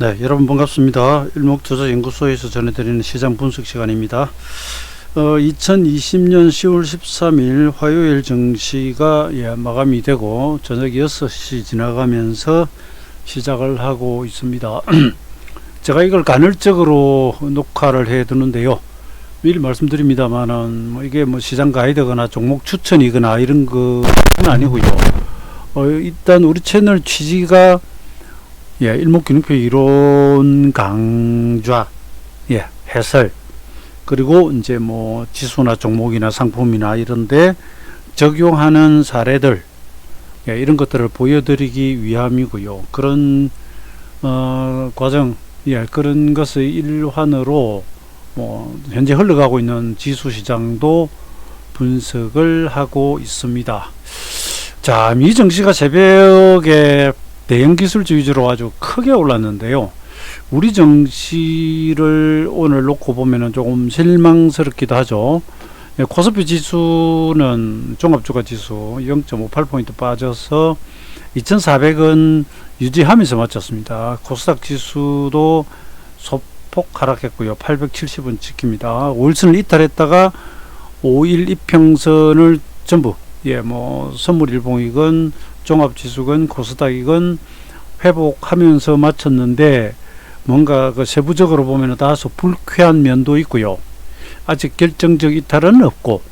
네, 여러분 반갑습니다. 일목투자연구소에서 전해드리는 시장 분석 시간입니다. 2020년 10월 13일 화요일 증시가 마감이 되고 저녁 6시 지나가면서 시작을 하고 있습니다. 제가 이걸 간헐적으로 녹화를 해 두는데요. 미리 말씀드립니다만은 이게 시장 가이드거나 종목 추천이거나 이런 건 아니고요. 일단 우리 채널 취지가 일목균형표 이론 강좌, 해설, 그리고 이제 지수나 종목이나 상품이나 이런데 적용하는 사례들, 이런 것들을 보여드리기 위함이고요. 그런 과정, 그런 것의 일환으로 현재 흘러가고 있는 지수 시장도 분석을 하고 있습니다. 자, 미 증시가 새벽에 대형 기술주 위주로 아주 크게 올랐는데요. 우리 증시를 오늘 놓고 보면은 조금 실망스럽기도 하죠. 코스피 지수는 종합주가 지수 0.58포인트 빠져서 2400은 유지하면서 마쳤습니다. 코스닥 지수도 소폭 하락했고요. 870은 지킵니다. 월선을 이탈했다가 5일 이평선을 전부 선물일봉이건 종합지수건 코스닥이건 회복하면서 마쳤는데 뭔가 세부적으로 보면 다소 불쾌한 면도 있고요. 아직 결정적 이탈은 없고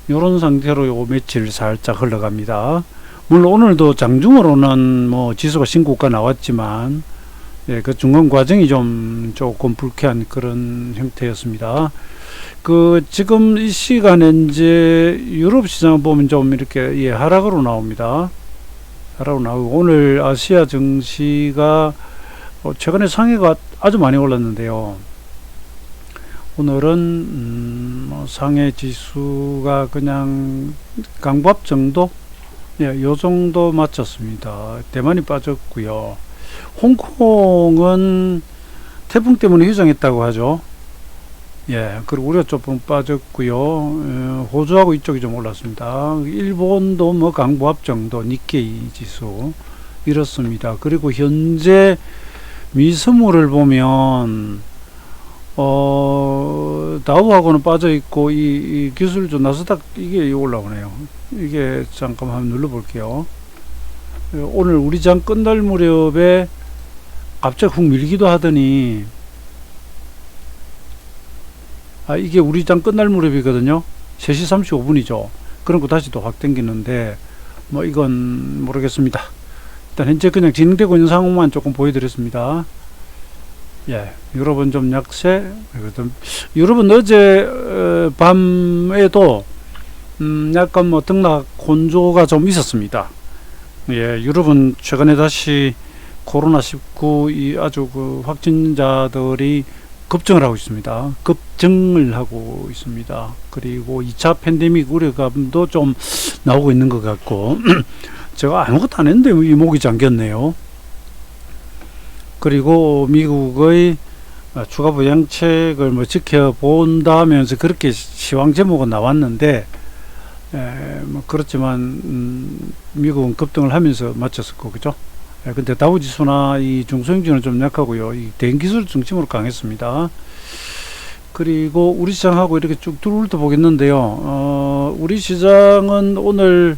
이런 상태로 요 며칠 살짝 흘러갑니다. 물론 오늘도 장중으로는 지수가 신고가 나왔지만 그 중간 과정이 조금 불쾌한 그런 형태였습니다. 지금 이 시간에 이제 유럽 시장을 보면 좀 이렇게 하락으로 나옵니다. 하락으로 나오고 오늘 아시아 증시가 최근에 상해가 아주 많이 올랐는데요. 오늘은 상해 지수가 그냥 강밥 정도, 요 정도 마쳤습니다. 대만이 빠졌고요. 홍콩은 태풍 때문에 휴정했다고 하죠. 그리고 우리가 조금 빠졌고요. 호주하고 이쪽이 좀 올랐습니다. 일본도 강보합 정도, 니케이 지수 이렇습니다. 그리고 현재 미스물을 보면 다우하고는 빠져 있고 이 기술주 나스닥 이게 올라오네요. 이게 잠깐 한번 눌러볼게요. 오늘 우리 장 끝날 무렵에 갑자기 훅 밀기도 하더니 이게 우리 장 끝날 무렵이거든요. 3시 35분이죠. 그런 거 다시 또 확 땡기는데 이건 모르겠습니다. 일단 현재 그냥 진행되고 있는 상황만 조금 보여드렸습니다. 유럽은 좀 약세. 유럽은 어제 밤에도 약간 등락 혼조가 좀 있었습니다. 유럽은 최근에 다시 코로나19 이 아주 확진자들이 급증을 하고 있습니다. 그리고 2차 팬데믹 우려감도 좀 나오고 있는 것 같고 제가 아무것도 안 했는데 이 목이 잠겼네요. 그리고 미국의 추가 부양책을 지켜본다면서 그렇게 시황 제목은 나왔는데 그렇지만 미국은 급등을 하면서 마쳤었고 그죠? 근데 다우지수나 이 중소형주는 좀 약하고요. 이 대형기술 중심으로 강했습니다. 그리고 우리 시장하고 이렇게 쭉 둘러도 보겠는데요. 우리 시장은 오늘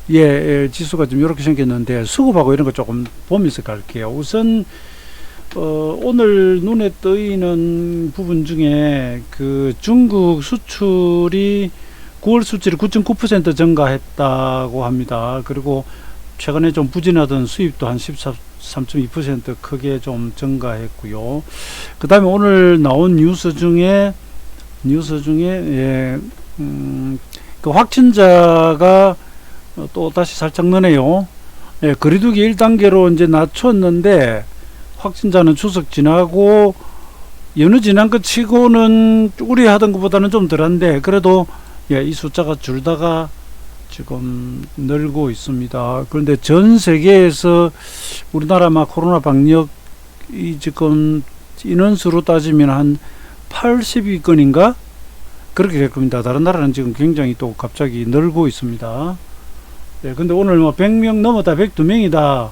지수가 좀 이렇게 생겼는데 수급하고 이런 거 조금 보면서 갈게요. 우선 오늘 눈에 뜨이는 부분 중에 중국 수출이 9월 수출이 9.9% 증가했다고 합니다. 그리고 최근에 좀 부진하던 수입도 한 13.2% 크게 좀 증가했고요. 그 다음에 오늘 나온 뉴스 중에 그 확진자가 또 다시 살짝 느네요. 거리두기 1단계로 이제 낮췄는데 확진자는 추석 지나고 연휴 지난 것 치고는 우려하던 것보다는 좀 덜한데 그래도 이 숫자가 줄다가 지금 늘고 있습니다. 그런데 전 세계에서 우리나라 코로나 방역이 지금 인원수로 따지면 한 80위권인가? 그렇게 될 겁니다. 다른 나라는 지금 굉장히 또 갑자기 늘고 있습니다. 근데 오늘 100명 넘었다, 102명이다.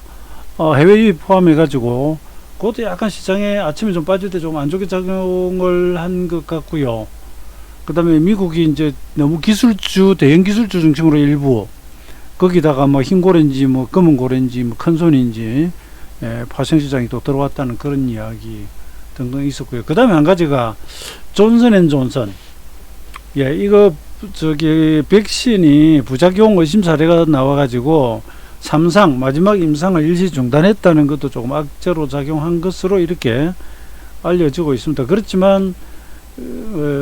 해외 유입 포함해가지고 그것도 약간 시장에 아침에 좀 빠질 때 좀 안 좋게 작용을 한 것 같고요. 그 다음에 미국이 이제 너무 기술주, 대형 기술주 중심으로 일부, 거기다가 뭐 흰 고래인지 뭐 검은 고래인지 뭐 큰 손인지, 파생시장이 또 들어왔다는 그런 이야기 등등 있었고요. 그 다음에 한 가지가 존슨앤존슨. 이거 저기 백신이 부작용 의심 사례가 나와가지고 마지막 임상을 일시 중단했다는 것도 조금 악재로 작용한 것으로 이렇게 알려지고 있습니다. 그렇지만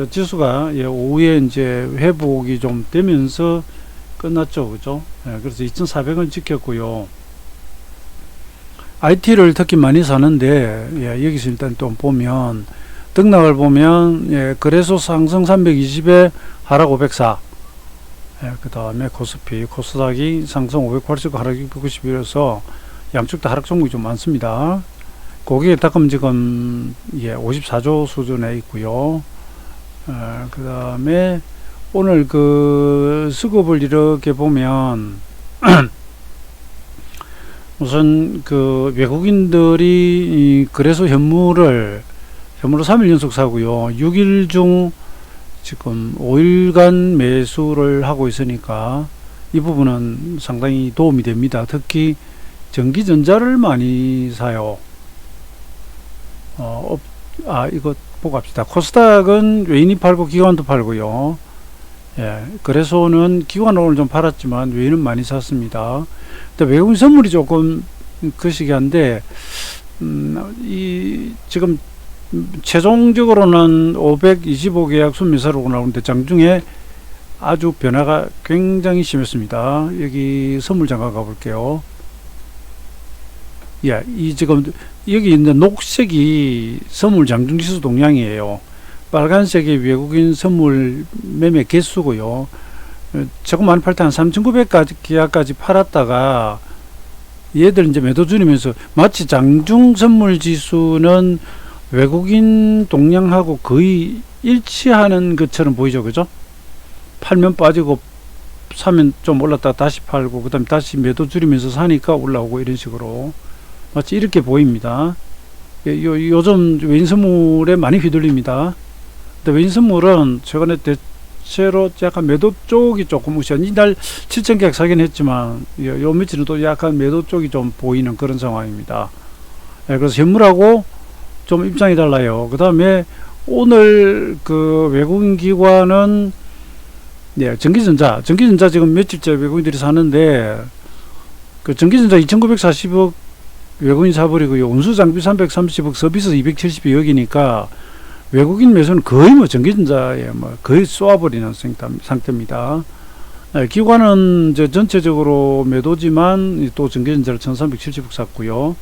지수가 오후에 이제 회복이 좀 되면서 끝났죠, 그죠? 그래서 2,400원 지켰고요. IT를 특히 많이 사는데 여기서 일단 또 보면 등락을 보면 거래소 상승 320에 하락 504. 그 다음에 코스닥이 상승 589, 하락 691에서 양쪽 다 하락 종목이 좀 많습니다. 고객의 탁금 지금 54조 수준에 있고요. 그 다음에 오늘 그 수급을 이렇게 보면 우선 그 외국인들이 거래소 현물을 3일 연속 사고요. 6일 중 지금 5일간 매수를 하고 있으니까 이 부분은 상당히 도움이 됩니다. 특히 전기전자를 많이 사요. 이거 보고 합시다. 코스닥은 외인이 팔고 기관도 팔고요. 거래소는 기관은 오늘 좀 팔았지만 외인은 많이 샀습니다. 근데 외국인 선물이 조금 거시기한데, 지금 최종적으로는 525계약 순매수로 나오는데 장중에 아주 변화가 굉장히 심했습니다. 여기 선물장가 가볼게요. 이 지금 여기 있는 녹색이 선물 장중지수 동향이에요. 빨간색이 외국인 선물 매매 개수고요. 조금 많이 팔 때 한 3,900까지 계약까지 팔았다가 얘들 이제 매도 줄이면서 마치 장중 선물 지수는 외국인 동향하고 거의 일치하는 것처럼 보이죠, 그죠? 팔면 빠지고 사면 좀 올랐다가 다시 팔고 그 다음에 다시 매도 줄이면서 사니까 올라오고 이런 식으로 마치 이렇게 보입니다. 요즘 외인 선물에 많이 휘둘립니다. 근데 외인 선물은 최근에 대체로 약간 매도 쪽이 조금 우세한, 이날 7,000계약 사긴 했지만 요 며칠은 또 약간 매도 쪽이 좀 보이는 그런 상황입니다. 그래서 현물하고 좀 입장이 달라요. 그 다음에 오늘 그 외국인 기관은 전기전자 지금 며칠째 외국인들이 사는데 그 전기전자 2,940억 외국인 사버리고요. 운수장비 330억, 서비스 270억이니까 외국인 매수는 거의 뭐 전기전자에 뭐 거의 쏘아버리는 상태입니다. 기관은 이제 전체적으로 매도지만 또 전기전자를 1,370억 샀고요.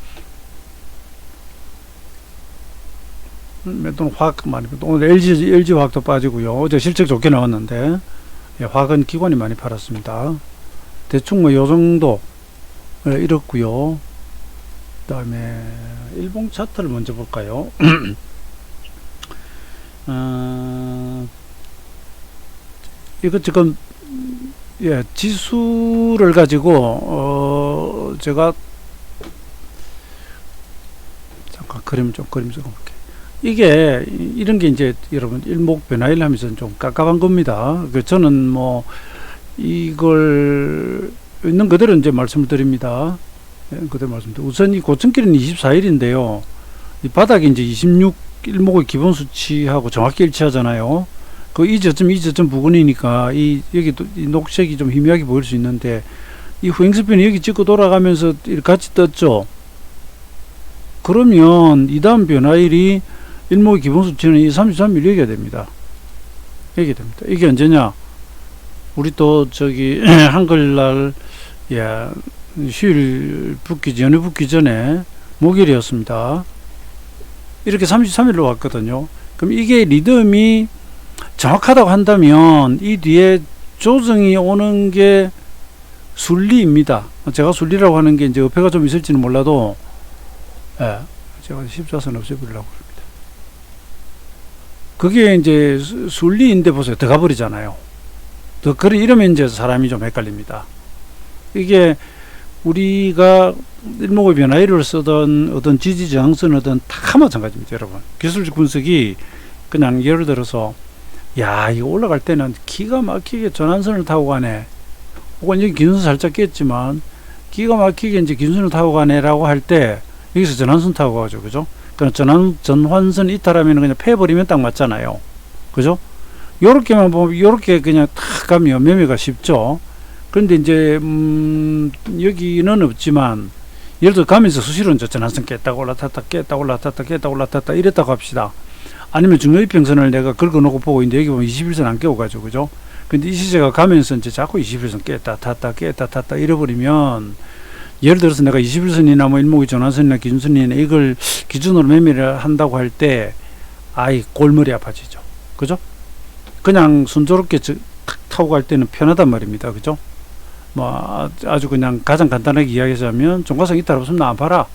매도는 화학 많이, 오늘 LG 화학도 빠지고요. 어제 실적 좋게 나왔는데 화학은 기관이 많이 팔았습니다. 대충 뭐 요 정도 이렇고요. 그 다음에 일봉 차트를 먼저 볼까요? 이거 지금 지수를 가지고 제가 잠깐 그림 좀 볼게요. 이게 이런 게 이제 여러분 일목 변화일 하면서 좀 깝깝한 겁니다. 저는 뭐 이걸 있는 그대로 이제 말씀을 드립니다. 우선 이 고점길은 24일인데요. 이 바닥이 이제 26 일목의 기본 수치하고 정확히 일치하잖아요. 이 저점 부근이니까 여기 또 이 녹색이 좀 희미하게 보일 수 있는데 이 후행스핀이 여기 찍고 돌아가면서 같이 떴죠. 그러면 이 다음 변화일이 일목의 기본 수치는 이 33일 여기가 됩니다. 이게 언제냐? 우리 또 저기 한글날 휴일 연휴 붙기 전에 목요일이었습니다. 이렇게 33일로 왔거든요. 그럼 이게 리듬이 정확하다고 한다면 이 뒤에 조정이 오는 게 순리입니다. 제가 순리라고 하는 게 이제 어폐가 좀 있을지는 몰라도 제가 십자선 없애버리려고 합니다. 그게 이제 순리인데 보세요. 들어가 버리잖아요. 이러면 이제 사람이 좀 헷갈립니다. 이게 우리가 일목의 변화율을 쓰던 어떤 지지 저항선이든 다 마찬가지입니다, 여러분. 기술적 분석이 그냥 예를 들어서 야, 이거 올라갈 때는 기가 막히게 전환선을 타고 가네. 혹은 여기 기준선 살짝 깼지만 기가 막히게 이제 기준선을 타고 가네라고 할 때 여기서 전환선 타고 가죠, 그죠? 그러니까 전환선 이탈하면 그냥 패버리면 딱 맞잖아요, 그죠? 요렇게만 보면 요렇게 그냥 탁 가면 매매가 쉽죠. 그런데 이제 여기는 없지만 예를 들어 가면서 수시로 전환선 깼다가 올라탔다 깼다가 올라탔다 깼다가 올라탔다 이랬다고 합시다. 아니면 중요이평선을 내가 긁어놓고 보고 있는데 여기 보면 21선 안 깨고가지고, 그죠? 근데 이 시세가 가면서 이제 자꾸 21선 깼다 탔다 깼다 탔다 잃어버리면, 예를 들어서 내가 21선이나 뭐 일목의 전환선이나 기준선이나 이걸 기준으로 매매를 한다고 할 때 아이 골머리 아파지죠, 그죠? 그냥 순조롭게 탁 타고 갈 때는 편하단 말입니다, 그죠? 뭐 아주 그냥 가장 간단하게 이야기하자면 종가상 이탈 없으면 나 안 팔아,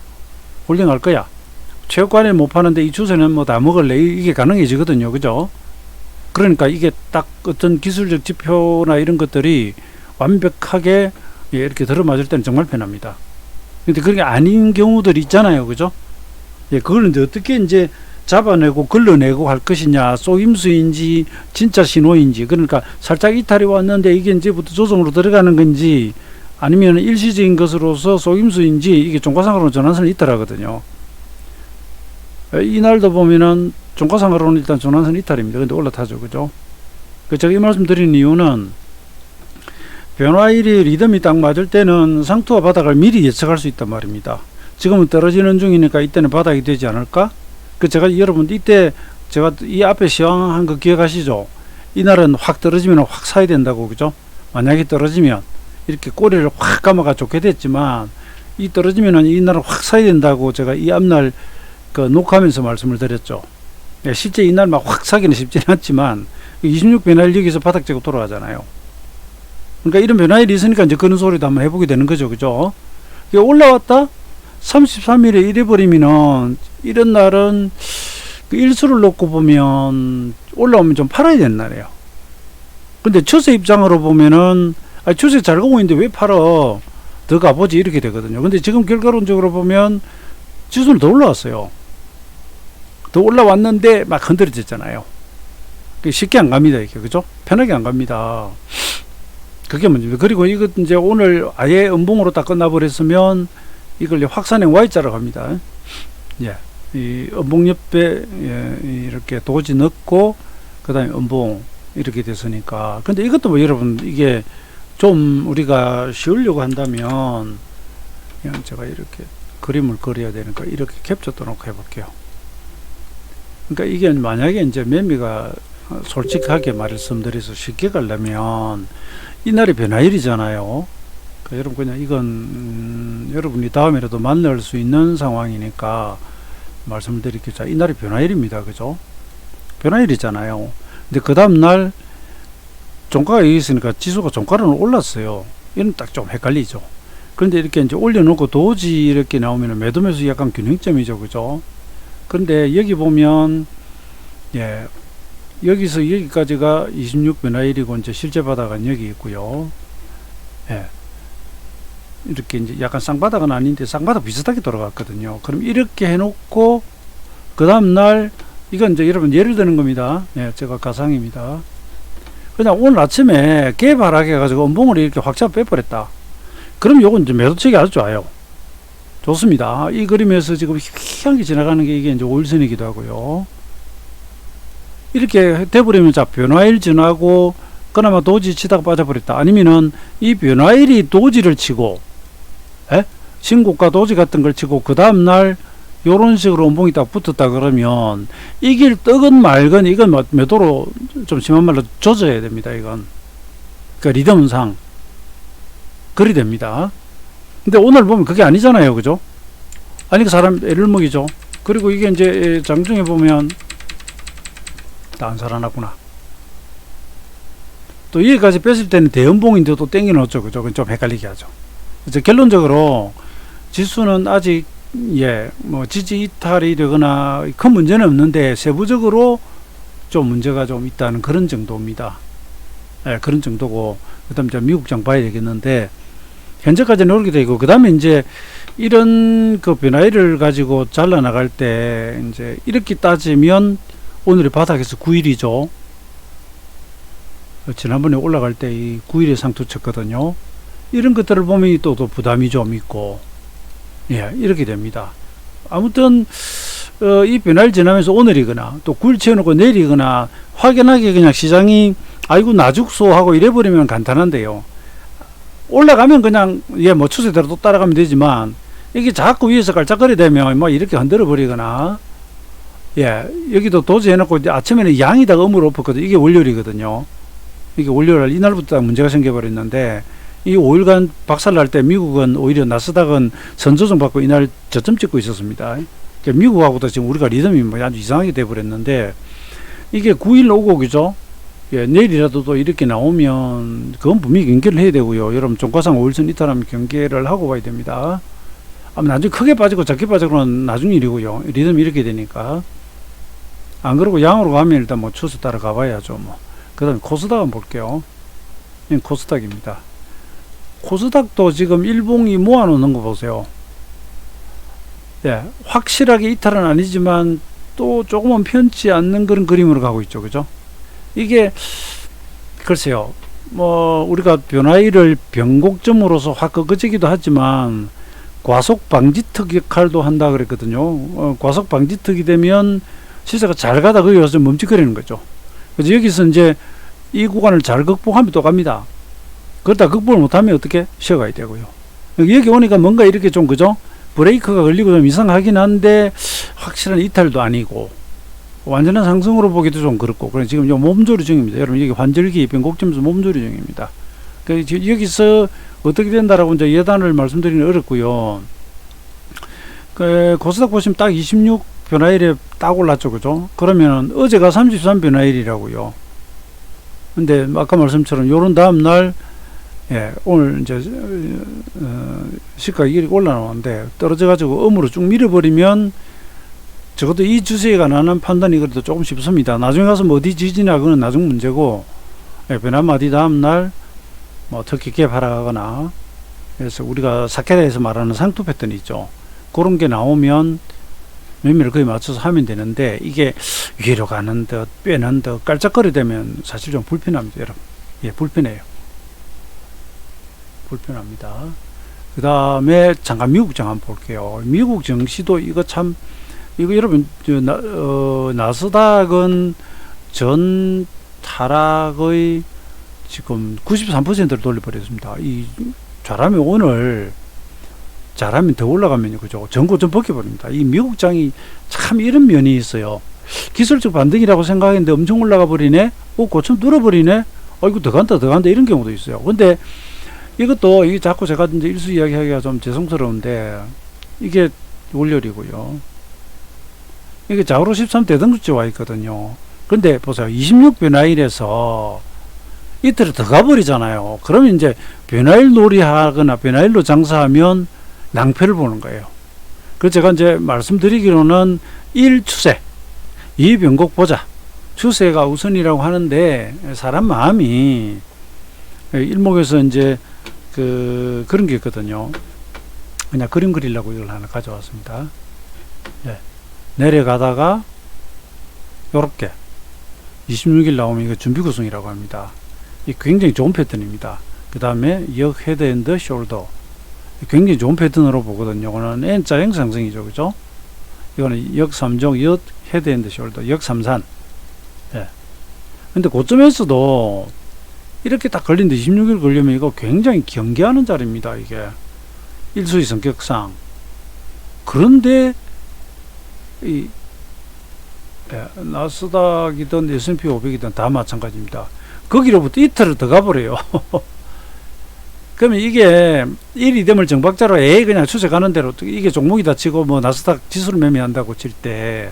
홀딩할 거야, 최고가에 못 파는데 이 추세는 뭐 다 먹을래, 이게 가능해지거든요, 그죠? 그러니까 이게 딱 어떤 기술적 지표나 이런 것들이 완벽하게 이렇게 들어맞을 때는 정말 편합니다. 근데 그게 아닌 경우들이 있잖아요, 그죠? 그걸 이제 어떻게 이제 잡아내고 걸러내고 할 것이냐, 쏘임수인지 진짜 신호인지, 그러니까 살짝 이탈이 왔는데 이게 이제부터 조정으로 들어가는 건지 아니면 일시적인 것으로서 쏘임수인지, 이게 종가상으로는 전환선을 이탈하거든요. 이날도 보면은 종가상으로는 일단 전환선 이탈입니다. 근데 올라타죠, 그죠? 제가 이 말씀 드리는 이유는 변화일이 리듬이 딱 맞을 때는 상투와 바닥을 미리 예측할 수 있단 말입니다. 지금은 떨어지는 중이니까 이때는 바닥이 되지 않을까? 제가 여러분 이때 제가 이 앞에 시황한 거 기억하시죠? 이날은 확 떨어지면 확 사야 된다고, 그죠? 만약에 떨어지면 이렇게 꼬리를 확 감아가 좋게 됐지만, 이 떨어지면은 이날은 확 사야 된다고 제가 이 앞날 녹화하면서 말씀을 드렸죠. 실제 이날 막 확 사기는 쉽지는 않지만 26 변화일 여기서 바닥 재고 돌아가잖아요. 그러니까 이런 변화일이 있으니까 이제 그런 소리도 한번 해보게 되는 거죠, 그죠? 올라왔다 33일에 이래버리면은 이런 날은 그 일수를 놓고 보면 올라오면 좀 팔아야 되는 날이에요. 근데 추세 입장으로 보면은 추세 잘 가고 있는데 왜 팔어, 더 가보지, 이렇게 되거든요. 근데 지금 결과론적으로 보면 지수는 더 올라왔어요. 더 올라왔는데 막 흔들어졌잖아요. 쉽게 안 갑니다, 이게, 그죠? 편하게 안 갑니다. 그게 문제입니다. 그리고 이거 이제 오늘 아예 음봉으로 딱 끝나버렸으면 이걸 확산행 Y자로 갑니다. 이 음봉 옆에 이렇게 도지 넣고 그 다음에 음봉 이렇게 됐으니까. 근데 이것도 뭐 여러분 이게 좀 우리가 쉬우려고 한다면 그냥 제가 이렇게 그림을 그려야 되니까 이렇게 캡처 떠놓고 해볼게요. 그러니까 이게 만약에 이제 매미가 솔직하게 말씀드려서 쉽게 가려면 이날이 변화일이잖아요. 그러니까 여러분 그냥 이건 여러분이 다음에라도 만날 수 있는 상황이니까 말씀을 드릴게요. 자, 이날이 변화일입니다, 그죠? 변화일이잖아요. 근데 그 다음날 종가가 여기 있으니까 지수가 종가로는 올랐어요. 이건 딱 좀 헷갈리죠. 그런데 이렇게 이제 올려놓고 도지 이렇게 나오면 매도 매수 약간 균형점이죠, 그죠? 그런데 여기 보면 여기서 여기까지가 26 변화일이고 이제 실제 바닥은 여기 있고요. 이렇게 이제 약간 쌍바닥은 아닌데 쌍바닥 비슷하게 돌아갔거든요. 그럼 이렇게 해놓고 그 다음날 이건 이제 여러분 예를 드는 겁니다. 제가 가상입니다. 그냥 오늘 아침에 개발하게 해가지고 음봉을 이렇게 확 잡아 빼버렸다. 그럼 요건 이제 매도책이 아주 좋아요. 좋습니다. 이 그림에서 지금 희한하게 지나가는 게 이게 이제 5일선이기도 하고요. 이렇게 돼버리면 자, 변화일 지나고 그나마 도지 치다가 빠져버렸다. 아니면은 이 변화일이 도지를 치고 신고가 도지 같은 걸 치고 그 다음날 요런 식으로 음봉이 딱 붙었다 그러면 이 길 뜨건 말건 이건 매도로 좀 심한 말로 조져야 됩니다. 이건 그러니까 리듬상 그리 됩니다. 근데 오늘 보면 그게 아니잖아요, 그죠? 아니 그 사람 애를 먹이죠. 그리고 이게 이제 장중에 보면 다 안 살아났구나. 또 여기까지 뺐을 때는 대음봉인데 또 땡겨 넣었죠, 그죠? 그건 좀 헷갈리게 하죠. 그래서 결론적으로 지수는 아직 뭐 지지 이탈이 되거나 큰 문제는 없는데 세부적으로 좀 문제가 좀 있다는 그런 정도입니다. 그런 정도고, 그다음 이제 미국장 봐야 되겠는데 현재까지는 이렇게 되고, 그 다음에 이제 이런 그 변화일을 가지고 잘라 나갈 때 이제 이렇게 따지면 오늘의 바닥에서 9일이죠. 지난번에 올라갈 때 이 9일의 상투 쳤거든요. 이런 것들을 보면 또 부담이 좀 있고, 예, 이렇게 됩니다. 아무튼 이 변화를 지나면서 오늘이거나 또 9일 채워놓고 내일이거나 확연하게 그냥 시장이 아이고 나죽소 하고 이래버리면 간단한데요. 올라가면 그냥 예, 뭐 추세대로 또 따라가면 되지만 이게 자꾸 위에서 깔짝거리 되면 뭐 이렇게 흔들어 버리거나, 예, 여기도 도저 해놓고 아침에는 양이다가 음으로 엎었거든요. 이게 월요일이거든요. 이게 월요일 이날부터 문제가 생겨버렸는데, 이 5일간 박살날 때 미국은 오히려 나스닥은 선조정 받고 이날 저점 찍고 있었습니다. 그러니까 미국하고도 지금 우리가 리듬이 뭐 아주 이상하게 돼버렸는데, 이게 9일 오고 그죠? 예, 내일이라도 또 이렇게 나오면 그건 분명히 경계를 해야 되고요. 여러분 종가상 5일선 이탈하면 경계를 하고 봐야 됩니다. 아마 나중에 크게 빠지고 작게 빠지고는 나중 일이고요. 리듬이 이렇게 되니까. 안 그러고 양으로 가면 일단 뭐 추세 따라 가봐야죠. 뭐. 그 다음에 코스닥 한번 볼게요. 이건 코스닥입니다. 코스닥도 지금 일봉이 모아놓는 거 보세요. 예, 확실하게 이탈은 아니지만 또 조금은 편치 않는 그런 그림으로 가고 있죠. 그죠? 이게 글쎄요, 뭐 우리가 변화일을 변곡점으로서 확 꺾어지기도 하지만 과속 방지턱 역할도 한다 그랬거든요. 과속 방지턱이 되면 시세가 잘 가다 거기 와서 멈칫거리는 거죠. 그래서 여기서 이제 이 구간을 잘 극복하면 또 갑니다. 그러다 극복을 못하면 어떻게 쉬어가야 되고요. 여기 오니까 뭔가 이렇게 좀 그죠? 브레이크가 걸리고 좀 이상하긴 한데 확실한 이탈도 아니고 완전한 상승으로 보기도 좀 그렇고, 그래 지금 몸조리 중입니다. 여러분 여기 환절기 변곡점에서 몸조리 중입니다. 그러니까 여기서 어떻게 된다라고 이제 예단을 말씀드리는 어렵고요. 그 코스닥 보시면 딱 26 변화일에 딱 올랐죠, 그죠? 그러면 어제가 33 변화일이라고요. 근데 아까 말씀처럼 요런 다음 날, 예, 오늘 이제 시가가 이렇게 올라나오는데 떨어져 가지고 음으로 쭉 밀어버리면 적어도 이 주세에 관한 판단이 그래도 조금 쉽습니다. 나중에 가서 뭐 어디 지지나 그건 나중 문제고, 예, 변화마디 다음 날 뭐 특히 개발하거나, 그래서 우리가 사케라에서 말하는 상투 패턴이 있죠. 그런 게 나오면 매매를 거의 맞춰서 하면 되는데, 이게 위로 가는 듯 빼는 듯 깔짝거리되면 사실 좀 불편합니다, 여러분. 예, 불편해요. 불편합니다. 그 다음에 잠깐 미국장 한번 볼게요. 미국 증시도 이거 참, 이거 여러분, 나스닥은 전 타락의 지금 93%를 돌려버렸습니다. 이 잘하면 오늘 잘하면 더 올라가면요, 그죠? 전고점 벗겨버립니다. 이 미국장이 참 이런 면이 있어요. 기술적 반등이라고 생각했는데 엄청 올라가 버리네? 고점 뚫어버리네? 이거 더 간다, 더 간다, 이런 경우도 있어요. 근데 이것도, 이게 자꾸 제가 이제 일수 이야기하기가 좀 죄송스러운데, 이게 월요일이고요. 이게 좌우로 13 대등주째 와 있거든요. 근데 보세요. 26 변화일에서 이틀을 더 가버리잖아요. 그러면 이제 변화일 놀이 하거나 변화일로 장사하면 낭패를 보는 거예요. 그래서 제가 이제 말씀드리기로는 1 추세, 2 변곡 보자. 추세가 우선이라고 하는데, 사람 마음이 일목에서 이제 그런 게 있거든요. 그냥 그림 그리려고 이걸 하나 가져왔습니다. 네. 내려가다가 요렇게 26일 나오면 이거 준비 구성이라고 합니다. 이 굉장히 좋은 패턴입니다. 그 다음에 역 헤드 앤드 숄더, 굉장히 좋은 패턴으로 보거든요. 이거는 N자형 상승이죠, 그죠? 이거는 역 3종, 역 헤드 앤드 숄더, 역 3산. 예. 근데 고점에서도 이렇게 딱 걸린데 26일 걸리면 이거 굉장히 경계하는 자리입니다, 이게. 일수의 성격상. 그런데 이 나스닥이든 S&P 500이든 다 마찬가지입니다. 거기로부터 이틀을 더 가버려요. 그러면 이게 1이dem을 정박자로 그냥 추세 가는 대로, 이게 종목이다 치고 뭐 나스닥 지수를 매매한다고 칠 때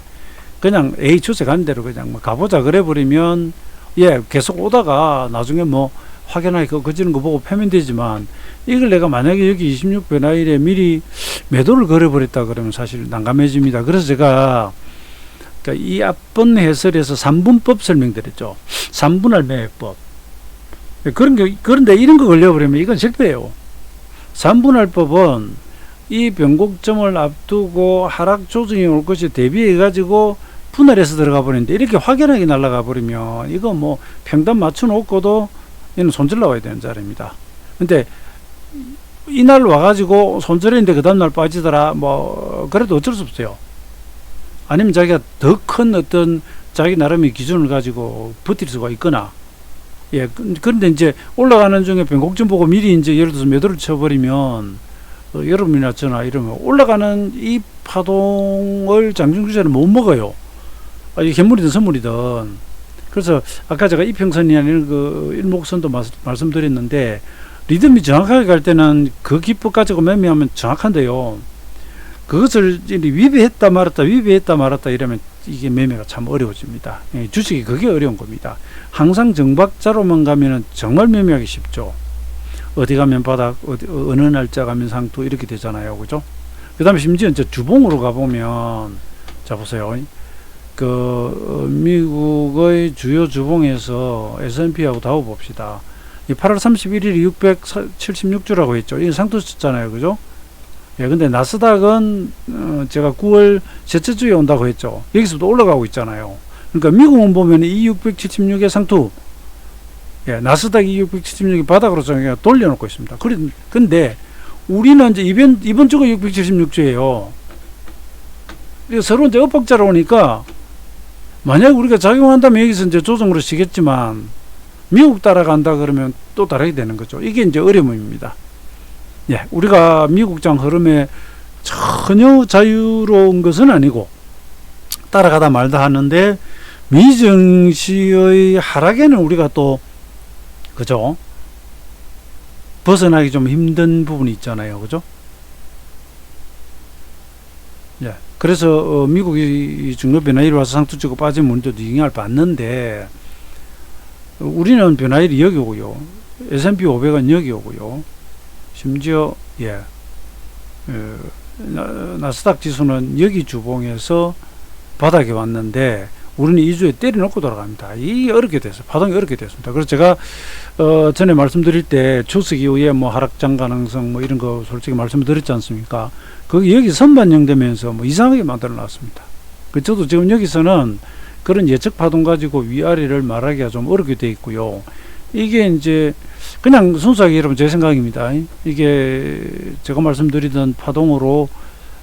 그냥 추세 가는 대로 그냥 뭐 가보자 그래 버리면, 예, 계속 오다가 나중에 뭐 확연하게 그지는 거 보고 패면 되지만, 이걸 내가 만약에 여기 26 변화일에 미리 매도를 걸어버렸다 그러면 사실 난감해집니다. 그래서 제가 그러니까 이 앞번 해설에서 3분법 설명드렸죠. 3분할 매매법. 그런데 이런 거 걸려버리면 이건 실패예요. 3분할법은 이 변곡점을 앞두고 하락 조정이 올 것이 대비해 가지고 분할해서 들어가 버리는데, 이렇게 확연하게 날아가 버리면 이거 뭐 평단 맞춰 놓고도 얘는 손절 나와야 되는 자리입니다. 근데 이날 와가지고 손절했는데 그 다음날 빠지더라, 뭐 그래도 어쩔 수 없어요. 아니면 자기가 더 큰 어떤 자기 나름의 기준을 가지고 버틸 수가 있거나, 예, 그런데 이제 올라가는 중에 변곡점 보고 미리 이제 예를 들어서 매도를 쳐버리면, 여러분이나 저나 이러면 올라가는 이 파동을 장중주자는 못 먹어요. 이 괴물이든 선물이든. 그래서 아까 제가 이평선이 아닌 그 일목선도 말씀드렸는데, 리듬이 정확하게 갈 때는 그 기법 가지고 매매하면 정확한데요. 그것을 위배했다 말았다 이러면 이게 매매가 참 어려워집니다. 예, 주식이 그게 어려운 겁니다. 항상 정박자로만 가면은 정말 매매하기 쉽죠. 어디 가면 바닥, 어느 날짜 가면 상투 이렇게 되잖아요. 그죠? 그 다음에 심지어 이제 주봉으로 가보면, 자, 보세요. 미국의 주요 주봉에서 S&P하고 다우 봅시다. 8월 31일이 676주라고 했죠. 이게 상투 쳤잖아요. 그죠? 예, 근데 나스닥은, 제가 9월 셋째 주에 온다고 했죠. 여기서도 올라가고 있잖아요. 그러니까 미국은 보면 이 676의 상투, 예, 나스닥이 676이 바닥으로 정해 돌려놓고 있습니다. 근데 우리는 이제 이번 주가 676주예요. 서로 이제 엇박자로 오니까, 만약 우리가 작용한다면 여기서 이제 조정으로 쉬겠지만, 미국 따라간다 그러면 또 다르게 되는 거죠. 이게 이제 어려움입니다. 예, 우리가 미국장 흐름에 전혀 자유로운 것은 아니고 따라가다 말다 하는데, 미증시의 하락에는 우리가 또, 그죠? 벗어나기 좀 힘든 부분이 있잖아요. 그죠? 예. 그래서 미국이 중요 변화일이 와서 상투 치고 빠지면 우리도 영향을 받는데, 우리는 변화일이 여기 오고요. S&P 500은 여기 오고요. 심지어, 예, 나스닥 지수는 여기 주봉에서 바닥에 왔는데, 우리는 2주에 때려놓고 돌아갑니다. 이게 어렵게 됐어요. 파동이 어렵게 됐습니다. 그래서 제가, 전에 말씀드릴 때 추석 이후에 뭐 하락장 가능성 뭐 이런 거 솔직히 말씀드렸지 않습니까? 여기 선반영되면서 뭐 이상하게 만들어 놨습니다. 저도 지금 여기서는 그런 예측 파동 가지고 위아래를 말하기가 좀 어렵게 돼 있고요. 이게 이제 그냥 순수하게 여러분 제 생각입니다. 이게 제가 말씀드리던 파동으로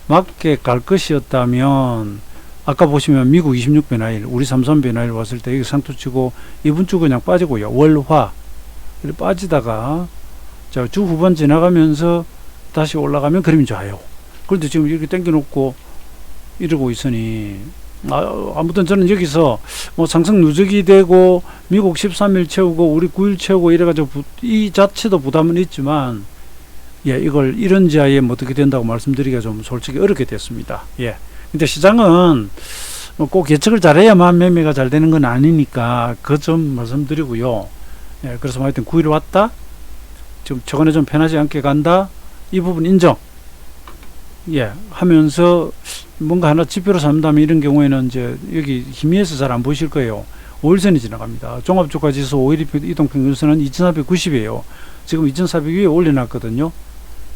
맞게 갈 것이었다면, 아까 보시면 미국 26변화일, 우리 33변화일 왔을 때 여기 상투치고 이번 주 그냥 빠지고요. 월화 이렇게 빠지다가 자, 주 후반 지나가면서 다시 올라가면 그림이 좋아요. 그런데 지금 이렇게 당겨놓고 이러고 있으니, 아무튼 저는 여기서 뭐 상승 누적이 되고 미국 13일 채우고 우리 9일 채우고 이래가지고 이 자체도 부담은 있지만, 예, 이걸 이런 지하에 뭐 어떻게 된다고 말씀드리기가 좀 솔직히 어렵게 됐습니다. 예. 근데 시장은 꼭 예측을 잘해야만 매매가 잘 되는 건 아니니까 그 점 말씀드리고요. 예, 그래서 하여튼 9일 왔다, 지금 최근에 좀 편하지 않게 간다, 이 부분 인정, 예, 하면서 뭔가 하나 지표로 삼다면 이런 경우에는 이제 여기 희미해서 잘 안 보이실 거예요. 5일선이 지나갑니다. 종합주가지수 5일 이동평균선은 2490이에요. 지금 2400 위에 올려놨거든요.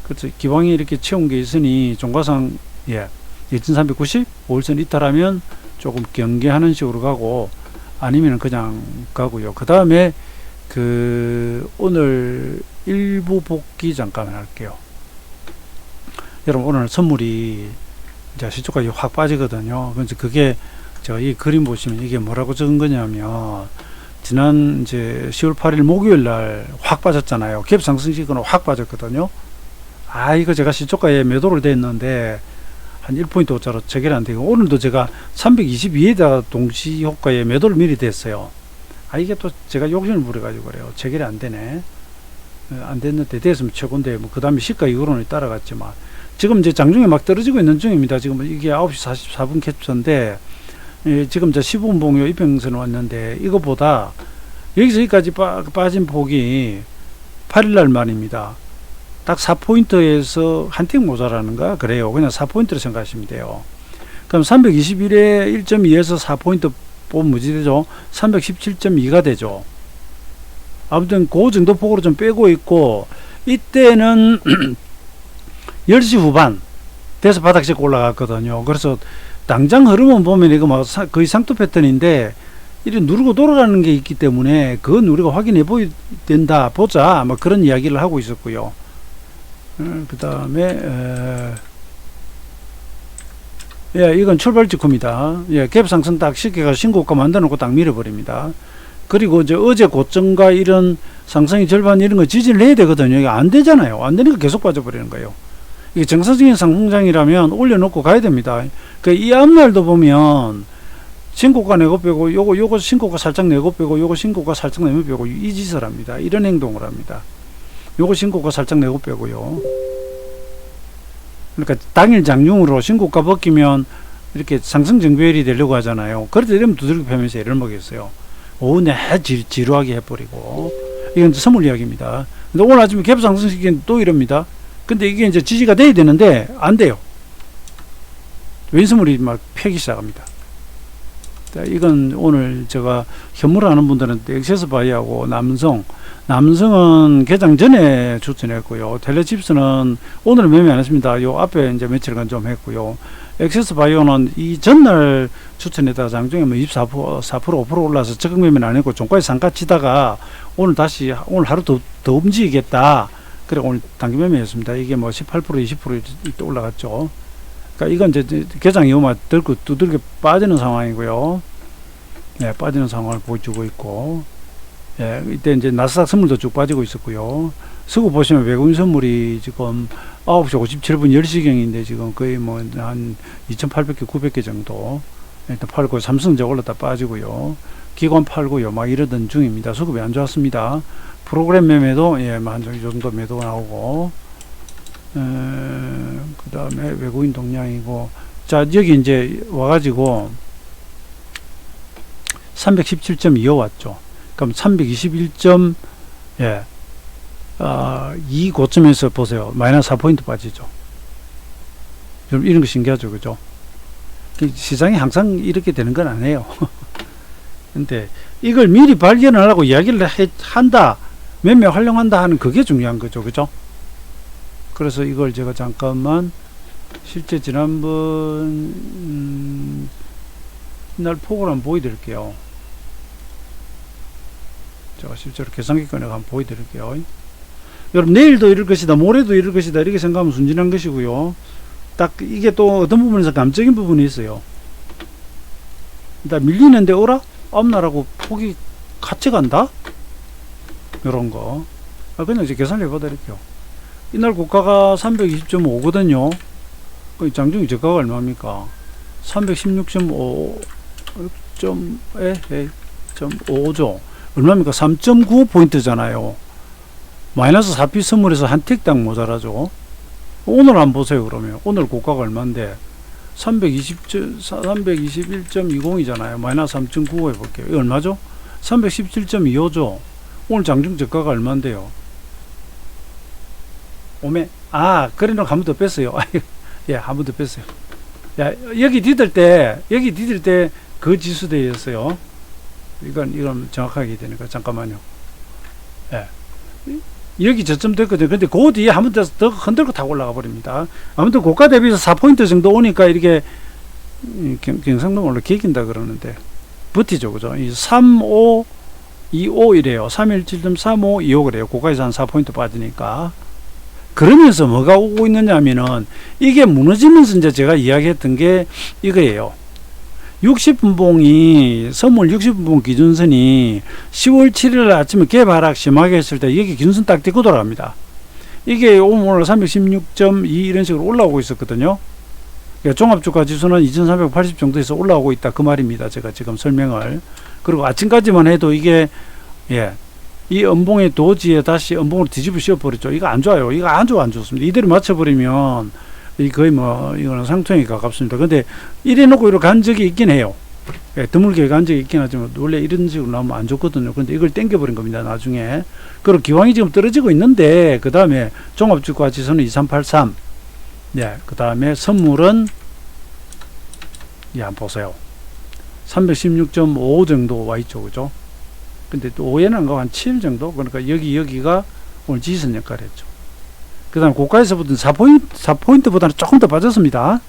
그래서 기왕에 이렇게 채운 게 있으니 종가상, 예, 2390 5일선 이탈하면 조금 경계하는 식으로 가고, 아니면 그냥 가고요. 그 다음에 오늘 일부 복귀 잠깐 할게요. 여러분, 오늘 선물이 이제 시초까지 확 빠지거든요. 그래서 그게 제가 이 그림 보시면 이게 뭐라고 적은 거냐면, 지난 이제 10월 8일 목요일 날 확 빠졌잖아요. 갭 상승식은 확 빠졌거든요. 이거 제가 시초가에 매도를 됐는데 한 1포인트 오차로 체결이 안 되고, 오늘도 제가 322에다 동시 효과에 매도를 미리 됐어요. 이게 또 제가 욕심을 부려가지고 그래요. 체결이 안 되네. 안 됐는데 됐으면 최고인데, 뭐 그 다음에 시가 이후로는 따라갔지만, 지금 이제 장중에 막 떨어지고 있는 중입니다. 지금 이게 9시 44분 캡처인데, 지금 저 15분 봉요 이평선 왔는데, 이거보다 여기서 여기까지 빠진 폭이 8일날 말입니다. 딱 4포인트에서 한 틱 모자라는가 그래요. 그냥 4포인트로 생각하시면 돼요. 그럼 321에 1.2에서 4포인트 보면 뭐지 되죠? 317.2가 되죠. 아무튼 그 정도 폭으로 좀 빼고 있고, 이때는 10시 후반 돼서 바닥 찍고 올라갔거든요. 그래서 당장 흐름은 보면 이거 뭐 거의 상투 패턴인데 이렇게 누르고 돌아가는 게 있기 때문에 그건 우리가 확인해 보야 된다, 보자, 뭐 그런 이야기를 하고 있었고요. 그 다음에 예, 이건 출발 직후입니다. 예, 갭 상승 딱 시켜가 신고가 만들어 놓고 딱 밀어버립니다. 그리고 이제 어제 고점과 이런 상승의 절반 이런 거 지지를 해야 되거든요. 이게 안 되잖아요. 안 되니까 계속 빠져버리는 거예요. 이게 정상적인 상승장이라면 올려놓고 가야 됩니다. 이 앞날도 보면 신고가 내고 빼고 요거 신고가 살짝 내고 빼고 요거 신고가 살짝 내고 빼고 이 짓을 합니다. 이런 행동을 합니다. 요거 신고가 살짝 내고 빼고요. 그러니까 당일 장중으로 신고가 벗기면 이렇게 상승 정배열이 되려고 하잖아요. 그럴 때 되면 두들겨 패면서 애를 먹였어요. 오늘 지루하게 해버리고. 이건 선물 이야기입니다. 근데 오늘 아침에 갭 상승시키는 또 이럽니다. 근데 이게 이제 지지가 돼야 되는데 안 돼요. 왼선물이 막 패기 시작합니다. 이건 오늘 제가 현물하는 분들은 엑세스 바이하고 남성은 개장 전에 추천했고요. 텔레칩스는 오늘 매매 안 했습니다. 요 앞에 이제 며칠간 좀 했고요. 엑세스 바이오는 이 전날 추천했다가 장중에 뭐 24%, 4%, 5% 올라서 적극 매매는 안 했고 종가에 상가 치다가 오늘 하루 더 움직이겠다. 그래 오늘 단기 매매했습니다. 이게 뭐 18%, 20% 올라갔죠. 그러니까 이건 이제 개장 이후만 두들겨 빠지는 상황이고요. 네, 빠지는 상황을 보여주고 있고, 예, 이때 이제 나스닥 선물도 쭉 빠지고 있었고요. 서구 보시면 외국인 선물이 지금 9시 57분 10시경인데 지금 거의 뭐 한 2,800개, 900개 정도 일단 팔고, 삼성 이제 올랐다 빠지고요. 기관 팔고요. 막 이러던 중입니다. 수급이 안 좋았습니다. 프로그램 매매도 예, 이 정도 매도 나오고, 그 다음에 외국인 동향이고, 자, 여기 이제 와가지고 317.25 왔죠. 그럼 321점, 예, 이 고점에서 보세요. 마이너스 4포인트 빠지죠. 여러분, 이런 거 신기하죠. 그죠? 시장이 항상 이렇게 되는 건 아니에요. 근데 이걸 미리 발견을 하고 이야기를 한다, 매매 활용한다 하는 그게 중요한 거죠. 그죠? 그래서 이걸 제가 잠깐만 실제 지난번 날 폭을 한번 보여드릴게요. 제가 실제로 계산기 꺼내가 한번 보여드릴게요. 여러분, 내일도 이럴 것이다, 모레도 이럴 것이다, 이렇게 생각하면 순진한 것이고요. 딱 이게 또 어떤 부분에서 감적인 부분이 있어요. 일단 밀리는데 어라? 앞날하고 폭이 같이 간다? 요런 거. 그냥 이제 계산을 해봐드릴게요. 이날 고가가 320.5거든요. 장중이 저가가 얼마입니까? 316.5죠. 얼마입니까? 3.95포인트잖아요. 마이너스 4피 선물에서 한 틱당 모자라죠. 오늘 한번 보세요. 그러면 오늘 고가가 얼마인데 321.20이잖아요. 마이너스 3.95 해볼게요. 이거 얼마죠? 317.25죠. 오늘 장중 저가가 얼마인데요? 그래놓고 한 번 더 뺐어요. 예, 한 번 더 뺐어요. 야, 여기 디딜 때 그 지수대였어요. 이건 정확하게 되니까, 잠깐만요. 예. 여기 저점 됐거든요. 근데 그 뒤에 한 번 더 흔들고 타고 올라가 버립니다. 아무튼 고가 대비해서 4포인트 정도 오니까 이렇게, 경상도 원래 개긴다 그러는데, 버티죠. 그죠? 이 3525이래요. 317.3525 그래요. 고가에서 한 4포인트 빠지니까. 그러면서 뭐가 오고 있느냐 하면은, 이게 무너지면서 이제 제가 이야기했던 게 이거예요. 60분봉이, 선물 60분봉 기준선이 10월 7일 아침에 개발락 심하게 했을 때 여기 기준선 딱 딛고 돌아갑니다. 이게 오늘 316.2 이런 식으로 올라오고 있었거든요. 그러니까 종합주가 지수는 2380 정도에서 올라오고 있다, 그 말입니다. 제가 지금 설명을. 그리고 아침까지만 해도 이게, 예, 이 음봉의 도지에 다시 음봉으로 뒤집어 씌워버렸죠. 이거 안 좋아요. 이거 안 좋습니다. 이대로 맞춰버리면 이 거의 뭐 이거는 상투형에 가깝습니다. 근데 이래 놓고 이렇게 간 적이 있긴 해요. 예, 드물게 간 적이 있긴 하지만 원래 이런 식으로 나오면 안 좋거든요. 근데 이걸 땡겨버린 겁니다. 나중에. 그리고 기왕이 지금 떨어지고 있는데, 그 다음에 종합주가 지수는 2383. 예, 그 다음에 선물은, 예, 한번 보세요. 316.5 정도 와 있죠. 그죠? 근데 또 5에는 한 7 정도? 그러니까 여기가 오늘 지선 역할을 했죠. 그 다음 고가에서부터 4포인트보다는 조금 더 빠졌습니다.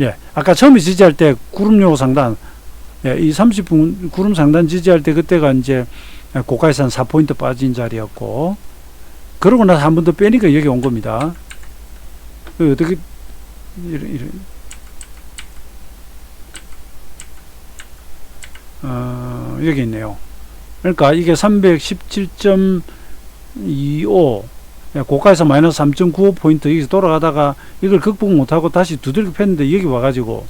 예, 아까 처음에 지지할 때 구름요 상단, 예, 이 30분 구름 상단 지지할 때 그때가 이제 고가에서 한 4포인트 빠진 자리였고, 그러고 나서 한 번 더 빼니까 여기 온 겁니다. 어떻게, 여기 있네요. 그러니까 이게 317.25, 고가에서 마이너스 3.95포인트 여기서 돌아가다가 이걸 극복 못하고 다시 두들겨 팼는데 여기 와가지고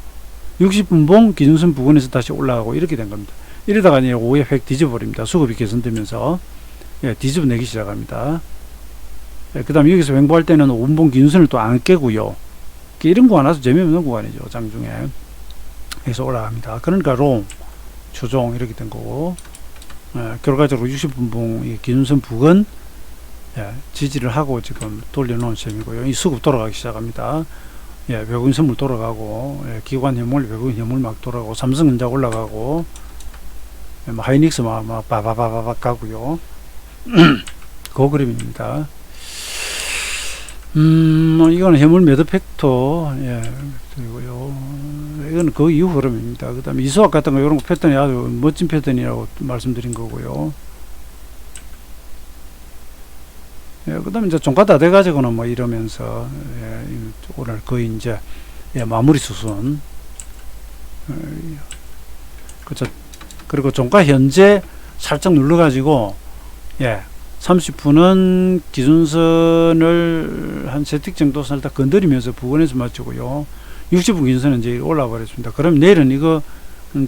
60분봉 기준선 부근에서 다시 올라가고 이렇게 된 겁니다. 이러다가 이제 오후에 획 뒤져버립니다. 수급이 개선되면서, 예, 뒤집어내기 시작합니다. 예, 그 다음에 여기서 횡보할 때는 5분봉 기준선을 또 안 깨고요. 이런 구간 와서 재미없는 구간이죠. 장중에. 여기서 올라갑니다. 그러니까 롱, 추종 이렇게 된 거고, 예, 결과적으로 60분봉 기준선 부근, 예, 지지를 하고 지금 돌려놓은 셈이고요. 이 수급 돌아가기 시작합니다. 예, 외국인 선물 돌아가고, 예, 기관 현물, 외국인 현물 막 돌아가고, 삼성전자 올라가고, 예, 하이닉스 막 바바바바박 가고요. 그 그림입니다. 이거는 해물 매도 팩터, 예, 그리고요. 이거는 그 이후 흐름입니다. 그 다음에 이수학 같은 거, 이런 거 패턴이 아주 멋진 패턴이라고 말씀드린 거고요. 예, 그 다음에 이제 종가 다 돼가지고는 뭐 이러면서, 예, 오늘 거의 이제, 예, 마무리 수순. 그렇죠. 그리고 종가 현재 살짝 눌러가지고, 예, 30분은 기준선을 한 3틱 정도 살짝 건드리면서 부근에서 맞추고요. 60분 기준선은 이제 올라와 버렸습니다. 그럼 내일은 이거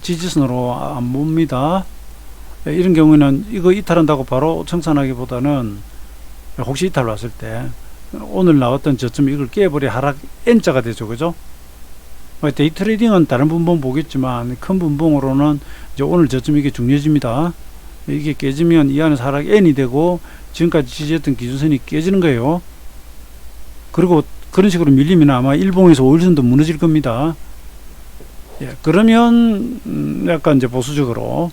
지지선으로 안 봅니다. 예, 이런 경우에는 이거 이탈한다고 바로 청산하기보다는 혹시 이탈 왔을 때 오늘 나왔던 저점 이걸 깨버려 하락 N자가 되죠. 그죠? 데이 트레이딩은 다른 분봉 보겠지만 큰 분봉으로는 이제 오늘 저점 이게 중요해집니다. 이게 깨지면 이 안에서 하락 N이 되고 지금까지 지지했던 기준선이 깨지는 거예요. 그리고 그런 식으로 밀리면 아마 일봉에서 5일선도 무너질 겁니다. 예, 그러면 약간 이제 보수적으로,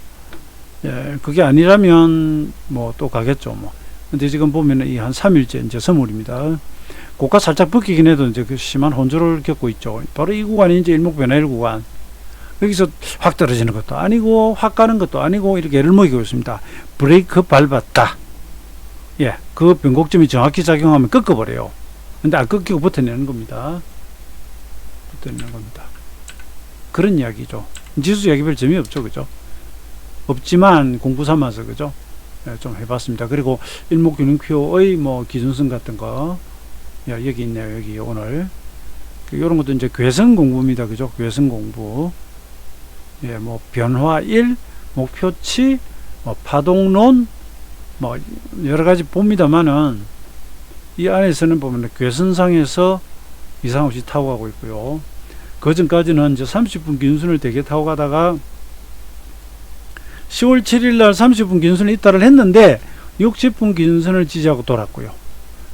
예, 그게 아니라면 뭐 또 가겠죠. 뭐. 근데 지금 보면은 이 한 3일째 이제 선물입니다. 고가 살짝 벗기긴 해도 이제 그 심한 혼조를 겪고 있죠. 바로 이 구간이 이제 일목변화일 구간. 여기서 확 떨어지는 것도 아니고 확 가는 것도 아니고 이렇게 애를 먹이고 있습니다. 브레이크 밟았다. 예, 그 변곡점이 정확히 작용하면 꺾어버려요. 근데 안 꺾이고 버텨내는 겁니다. 버텨내는 겁니다. 그런 이야기죠. 지수 이야기 별 재미없죠. 그죠? 없지만 공부 삼아서, 그죠? 예, 좀 해봤습니다. 그리고 일목균형표의 뭐 기준선 같은 거, 예, 여기 있네요. 여기 오늘 이런 것도 이제 괴선 공부입니다. 그죠? 괴선 공부. 예, 뭐 변화 1, 목표치, 뭐 파동론, 뭐 여러 가지 봅니다만은 이 안에서는 보면 괴선상에서 이상 없이 타고 가고 있고요. 그 전까지는 이제 30분 기준선을 되게 타고 가다가 10월 7일 날 30분 기준선을 이탈을 했는데 60분 기준선을 지지하고 돌았고요.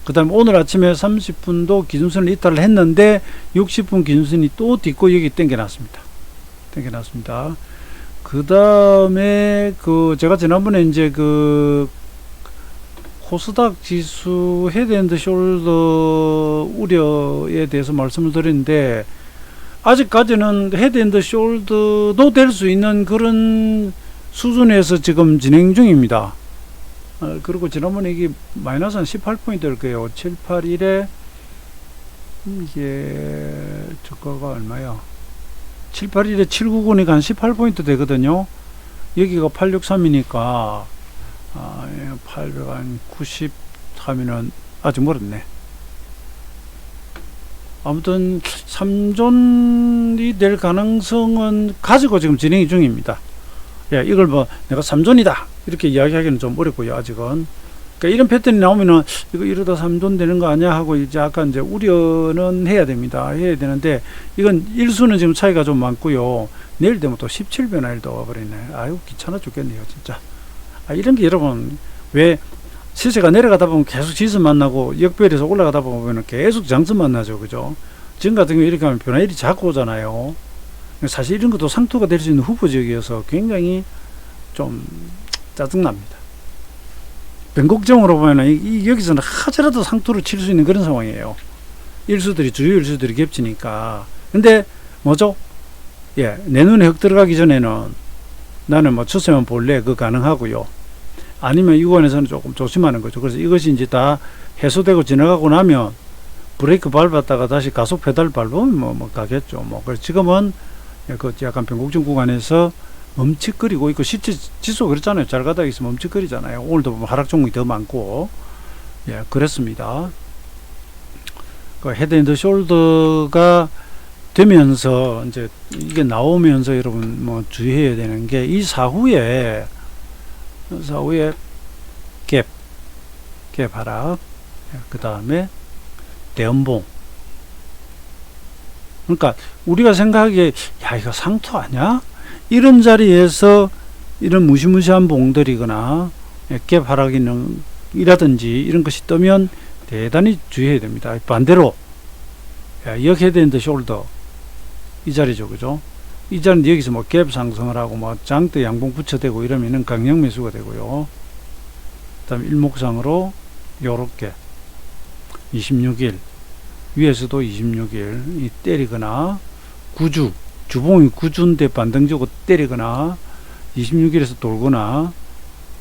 그 다음에 오늘 아침에 30분도 기준선을 이탈을 했는데 60분 기준선이 또 딛고 여기 땡겨놨습니다. 그 다음에 제가 지난번에 이제 코스닥 지수 헤드앤드 숄더 우려에 대해서 말씀을 드렸는데 아직까지는 헤드앤드 숄더도 될 수 있는 그런 수준에서 지금 진행 중입니다. 그리고 지난번에 이게 마이너스 한 18포인트일 거예요. 781에 이게 저가가 얼마야? 781에 799니까 한 18포인트 되거든요. 여기가 863이니까 890 하면은 아직 멀었네. 아무튼 3존이 될 가능성은 가지고 지금 진행이 중입니다. 예, 이걸 뭐 내가 3존이다 이렇게 이야기하기는 좀 어렵고요. 아직은. 그러니까 이런 패턴이 나오면은 이거 이러다 3존 되는 거 아니야 하고 이제 약간 이제 우려는 해야 됩니다. 해야 되는데 이건 일수는 지금 차이가 좀 많고요. 내일 되면 또 17변화일도 와버리네. 아유 귀찮아 죽겠네요 진짜. 이런 게 여러분 왜 시세가 내려가다 보면 계속 지수 만나고 역별에서 올라가다 보면 계속 장수 만나죠. 그죠? 지금 같은 경우 이렇게 하면 변화일이 자꾸 오잖아요. 사실 이런 것도 상투가 될 수 있는 후보 지역이어서 굉장히 좀 짜증납니다. 변곡점으로 보면은 여기서는 하더라도 상투를 칠 수 있는 그런 상황이에요. 일수들이 주요 일수들이 겹치니까. 근데 뭐죠? 예, 내 눈에 흙 들어가기 전에는 나는 뭐 추세만 볼래 그거 가능하고요. 아니면 이 구간에서는 조금 조심하는 거죠. 그래서 이것이 이제 다 해소되고 지나가고 나면 브레이크 밟았다가 다시 가속 페달 밟으면 뭐 가겠죠. 뭐 그래서 지금은 그 약간 변곡점 구간에서 멈칫거리고 있고 실제 지수 그랬잖아요. 잘 가다 있으면 멈칫거리잖아요. 오늘도 보면 하락 종목이 더 많고 예 그랬습니다. 그 헤드앤드 숄더가 되면서 이제 이게 나오면서 여러분 뭐 주의해야 되는 게 이 사후에 갭 하락 그 다음에 대음봉. 그러니까 우리가 생각하기에 야 이거 상투 아니야? 이런 자리에서 이런 무시무시한 봉들이거나 갭 하락이라든지 이런 것이 뜨면 대단히 주의해야 됩니다. 반대로 여기 헤드앤드 숄더 이 자리죠, 그죠? 이 자리는 여기서 뭐 갭 상승을 하고 뭐 장대 양봉 붙여대고 이러면은 강력 매수가 되고요. 그다음 일목상으로 요렇게 26일 위에서도 26일 이 때리거나 주봉이 구주인데 반등주고 때리거나 26일에서 돌거나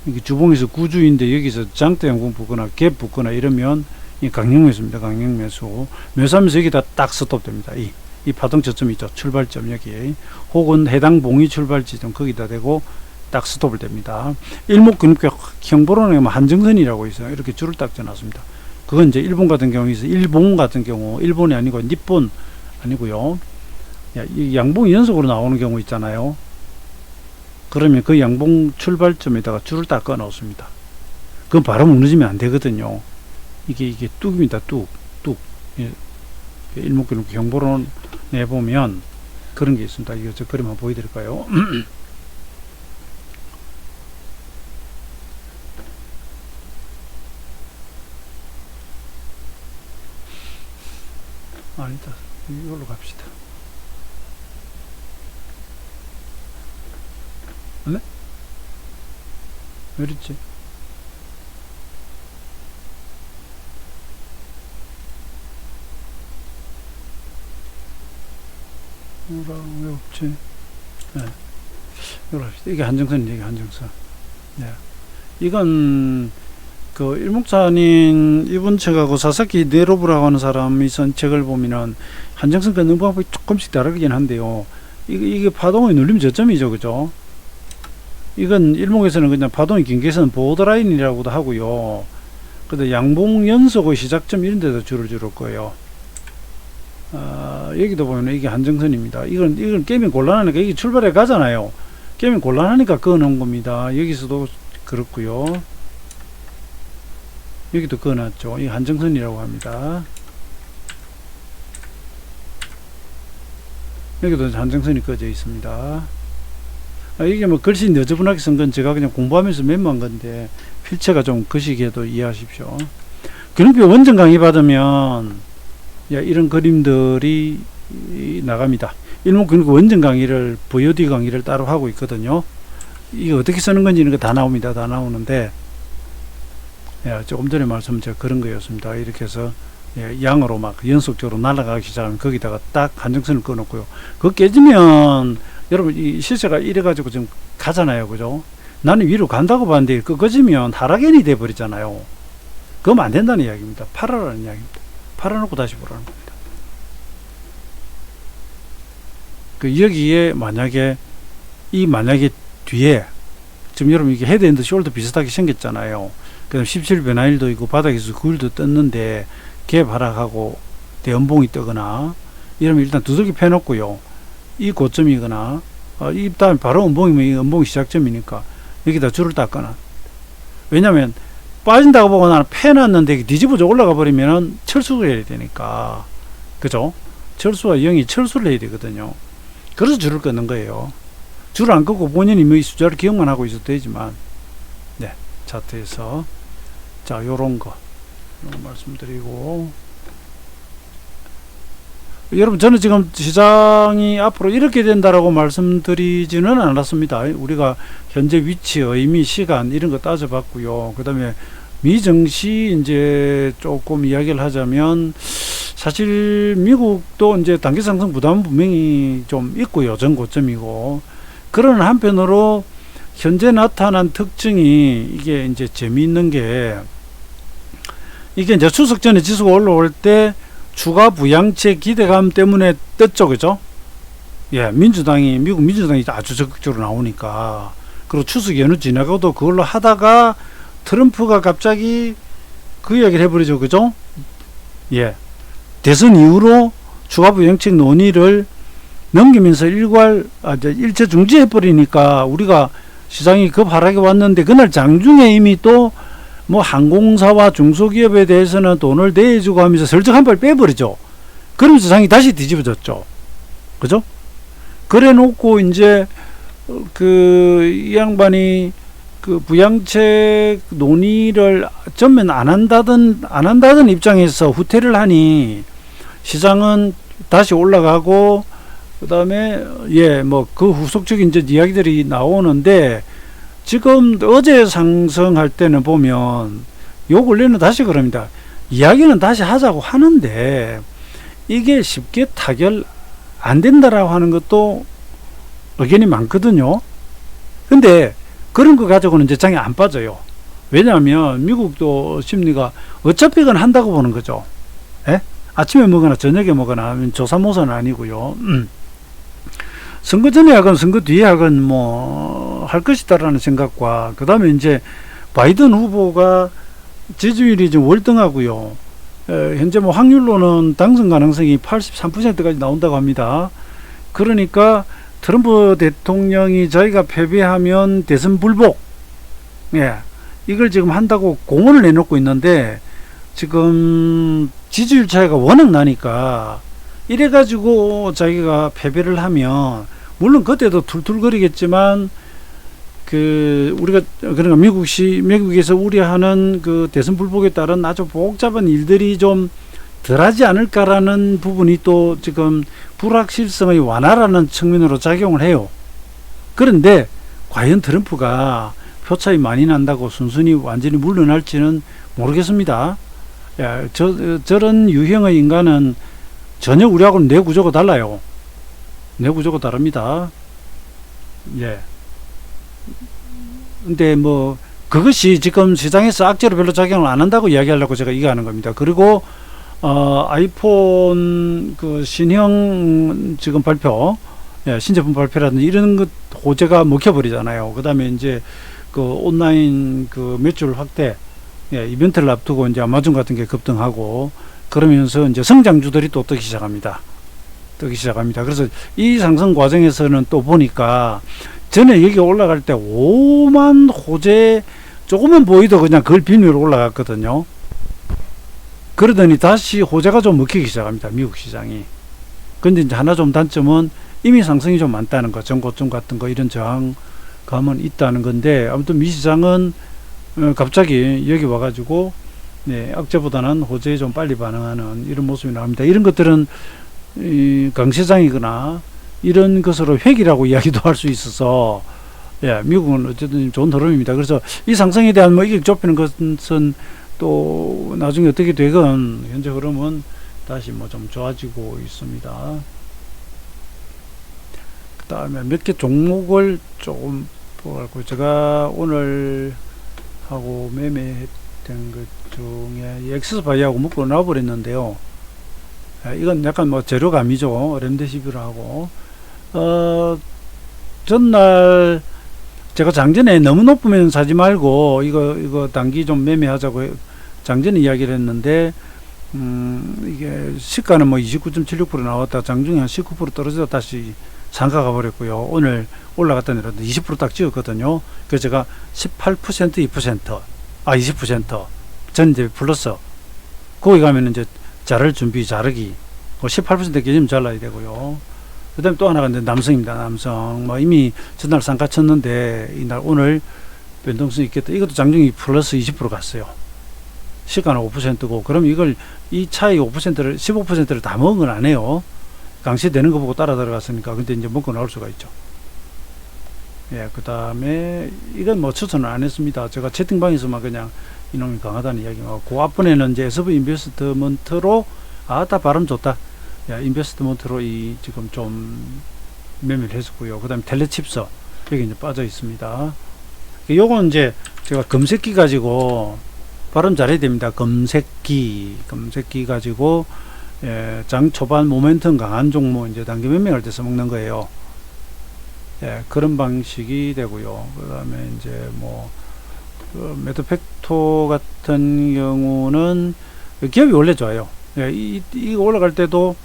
이게 주봉에서 구주인데 여기서 장대 양봉 붙거나 갭 붙거나 이러면 이 강력 매수입니다. 강력 매수. 매수하면서 여기다 딱 스톱됩니다. 이 파동 저점 있죠. 출발점 여기. 혹은 해당 봉이 출발 지점 거기다 대고 딱 스톱을 됩니다. 일목균입격 형보로는 한정선이라고 있어요. 이렇게 줄을 딱 져놨습니다. 그건 이제 일본 같은 경우에서 일본 같은 경우 일본이 아니고 니폰 아니고요. 이 양봉이 연속으로 나오는 경우 있잖아요. 그러면 그 양봉 출발점에다가 줄을 딱 꺼 놓습니다. 그건 바로 무너지면 안 되거든요. 이게 뚝입니다. 뚝. 예. 일목균입격 형보로 내보면 그런 게 있습니다. 이거 저 그림 한번 보여드릴까요? 아니다. 이걸로 갑시다. 네? 왜 이랬지? 왜 없지? 네. 이걸로 합시다. 이게 한정선이죠. 이게 한정선. 네. 이건 그 일목산인 이분 책하고 사사키 네로브라고 하는 사람이 쓴 책을 보면은 한정선 긋는 방법이 조금씩 다르긴 한데요. 이게 파동의 눌림 저점이죠, 그죠? 이건 일목에서는 그냥 파동이 긴 게서는 보더라인이라고도 하고요. 근데 양봉 연속의 시작점 이런 데도 줄을 줄 거예요. 여기도 보면 이게 한정선입니다. 이건 게임이 곤란하니까 이게 출발해 가잖아요. 게임이 곤란하니까 그어놓은 겁니다. 여기서도 그렇고요. 여기도 그어놨죠. 이 한정선이라고 합니다. 여기도 한정선이 꺼져 있습니다. 이게 뭐 글씨 너저분하게 쓴 건 제가 그냥 공부하면서 메모한 건데 필체가 좀 거시기에도 이해하십시오. 그림표 원전 강의 받으면 이런 그림들이 나갑니다. 일목균입격 원전 강의를 VOD 강의를 따로 하고 있거든요. 이게 어떻게 쓰는 건지는 다 나옵니다. 다 나오는데 조금 전에 말씀 제가 그런 거였습니다. 이렇게 해서 양으로 막 연속적으로 날아가기 시작하면 거기다가 딱 한정선을 꺼놓고요. 그거 깨지면 여러분 이 시세가 이래가지고 지금 가잖아요, 그죠? 나는 위로 간다고 봤는데 꺼지면 하락연이 돼버리잖아요. 그러면 안 된다는 이야기입니다. 팔아라는 이야기입니다. 팔아놓고 다시 보라는 겁니다. 여기에 만약에 뒤에 지금 여러분 이게 헤드앤드 숄더 비슷하게 생겼잖아요. 그 다음 17 변화일도 있고 바닥에서 9일도 떴는데 갭 하락하고 대음봉이 뜨거나 이러면 일단 두들기 펴놓고요. 이 고점이거나 이 다음에 바로 음봉이면 이 음봉이 시작점이니까 여기다 줄을 닦거나. 왜냐면 빠진다고 보고 나는 패놨는데 뒤집어져 올라가 버리면 철수를 해야 되니까. 그죠? 철수와 0이 철수를 해야 되거든요. 그래서 줄을 끊는 거예요. 줄을 안 끊고 본인이 뭐 이 숫자를 기억만 하고 있어도 되지만, 네, 차트에서. 자, 요런 거 말씀드리고. 여러분, 저는 지금 시장이 앞으로 이렇게 된다라고 말씀드리지는 않았습니다. 우리가 현재 위치, 의미, 시간, 이런 거 따져봤고요. 그 다음에 미증시 이제 조금 이야기를 하자면 사실 미국도 이제 단기 상승 부담은 분명히 좀 있고요. 전 고점이고. 그러나 한편으로 현재 나타난 특징이 이게 이제 재미있는 게 이게 이제 추석 전에 지수가 올라올 때 추가 부양책 기대감 때문에 떴죠. 그죠? 예, 미국 민주당이 아주 적극적으로 나오니까. 그리고 추석 연휴 지나가도 그걸로 하다가 트럼프가 갑자기 그 이야기를 해버리죠. 그죠? 예. 대선 이후로 추가 부양책 논의를 넘기면서 일체 중지해버리니까 우리가 시장이 급하락에 왔는데 그날 장중에 이미 또 뭐 항공사와 중소기업에 대해서는 돈을 대주고 하면서 슬쩍 한 발 빼버리죠. 그러면서 시장이 다시 뒤집어졌죠. 그죠? 그래 놓고 이제 이 양반이 그 부양책 논의를 전면 안 한다던 입장에서 후퇴를 하니 시장은 다시 올라가고 그다음에 뭐 그 후속적인 이제 이야기들이 나오는데 지금 어제 상승할 때는 보면 요 근래는 다시 그럽니다. 이야기는 다시 하자고 하는데 이게 쉽게 타결 안 된다라고 하는 것도 의견이 많거든요. 근데 그런 거 가지고는 이제 장이 안 빠져요. 왜냐하면 미국도 심리가 어차피 그건 한다고 보는 거죠. 예? 아침에 먹거나 저녁에 먹거나 조사모사는 아니고요. 선거 전에 하건 선거 뒤에 하건 뭐 할 것이다라는 생각과 그 다음에 이제 바이든 후보가 지지율이 좀 월등하고요. 현재 뭐 확률로는 당선 가능성이 83%까지 나온다고 합니다. 그러니까 트럼프 대통령이 자기가 패배하면 대선 불복, 이걸 지금 한다고 공언을 내놓고 있는데 지금 지지율 차이가 워낙 나니까 이래가지고 자기가 패배를 하면 물론 그때도 툴툴거리겠지만 우리가 그러니까 미국에서 우려하는 그 대선 불복에 따른 아주 복잡한 일들이 좀 덜하지 않을까라는 부분이 또 지금 불확실성의 완화라는 측면으로 작용을 해요. 그런데 과연 트럼프가 표 차이 많이 난다고 순순히 완전히 물러날지는 모르겠습니다. 저런 유형의 인간은 전혀 우리하고는 뇌 구조가 달라요. 뇌 구조가 다릅니다. 근데 뭐 그것이 지금 시장에서 악재로 별로 작용을 안 한다고 이야기하려고 제가 이거 하는 겁니다. 그리고 아이폰 그 신형 지금 발표, 신제품 발표라든지 이런 것 호재가 먹혀버리잖아요. 그 다음에 이제 그 온라인 그 매출 확대, 이벤트를 앞두고 이제 아마존 같은 게 급등하고 그러면서 이제 성장주들이 또 뜨기 시작합니다. 그래서 이 상승 과정에서는 또 보니까 전에 여기 올라갈 때 5만 호재 조금만 보이도 그냥 그걸 비밀로 올라갔거든요. 그러더니 다시 호재가 좀 먹히기 시작합니다. 미국 시장이. 근데 이제 하나 좀 단점은 이미 상승이 좀 많다는 거, 전고점 같은 거 이런 저항감은 있다는 건데 아무튼 미 시장은 갑자기 여기 와가지고 악재보다는 호재에 좀 빨리 반응하는 이런 모습이 나옵니다. 이런 것들은 강세장이거나 이런 것으로 획이라고 이야기도 할 수 있어서 미국은 어쨌든 좋은 흐름입니다. 그래서 이 상승에 대한 뭐 이익 좁히는 것은 또 나중에 어떻게 되건 현재 흐름은 다시 뭐 좀 좋아지고 있습니다. 그 다음에 몇 개 종목을 조금 보고 제가 오늘 하고 매매했던 것 중에 엑스바이하고 묶어 놔버렸는데요. 이건 약간 뭐 재료감이죠. 렘데시비르하고 전날 제가 장전에 너무 높으면 사지 말고 이거 단기 좀 매매하자고 장전에 이야기를 했는데 이게 시가는 뭐 29.76% 나왔다 장중에 한 19% 떨어져서 다시 상가 가버렸고요. 오늘 올라갔다 내렸는데 20% 딱 찍었거든요. 그래서 제가 18% 20% 전제 플러스 거기 가면 이제 자를 자르기 18% 깨지면 잘라야 되고요. 그 다음에 또 하나가 이제 남성입니다. 남성. 뭐 이미 전날 상가 쳤는데 이날 오늘 변동성이 있겠다. 이것도 장중이 플러스 20% 갔어요. 시가는 5%고 그럼 이 차이 5%를 15%를 다 먹은 건 아니에요. 강세되는 거 보고 따라 들어갔으니까. 근데 이제 먹고 나올 수가 있죠. 예, 그 다음에 이건 뭐 추천을 안 했습니다. 제가 채팅방에서만 그냥 이놈이 강하다는 이야기가. 그 앞번에는 이제 SV 인베스트먼트로 다 발음 좋다. 야, 인베스트먼트로 이 지금 좀 매매를 했었고요. 그 다음에 텔레칩스 여기 이제 빠져 있습니다. 요건 이제 제가 검색기 가지고 발음 잘해야 됩니다. 검색기 가지고 예, 장 초반 모멘텀 강한 종목 이제 단기 매매할 때 써먹는 거예요. 예, 그런 방식이 되고요. 그 다음에 이제 뭐 매드팩토 같은 경우는 기업이 원래 좋아요. 예, 이거 올라갈 때도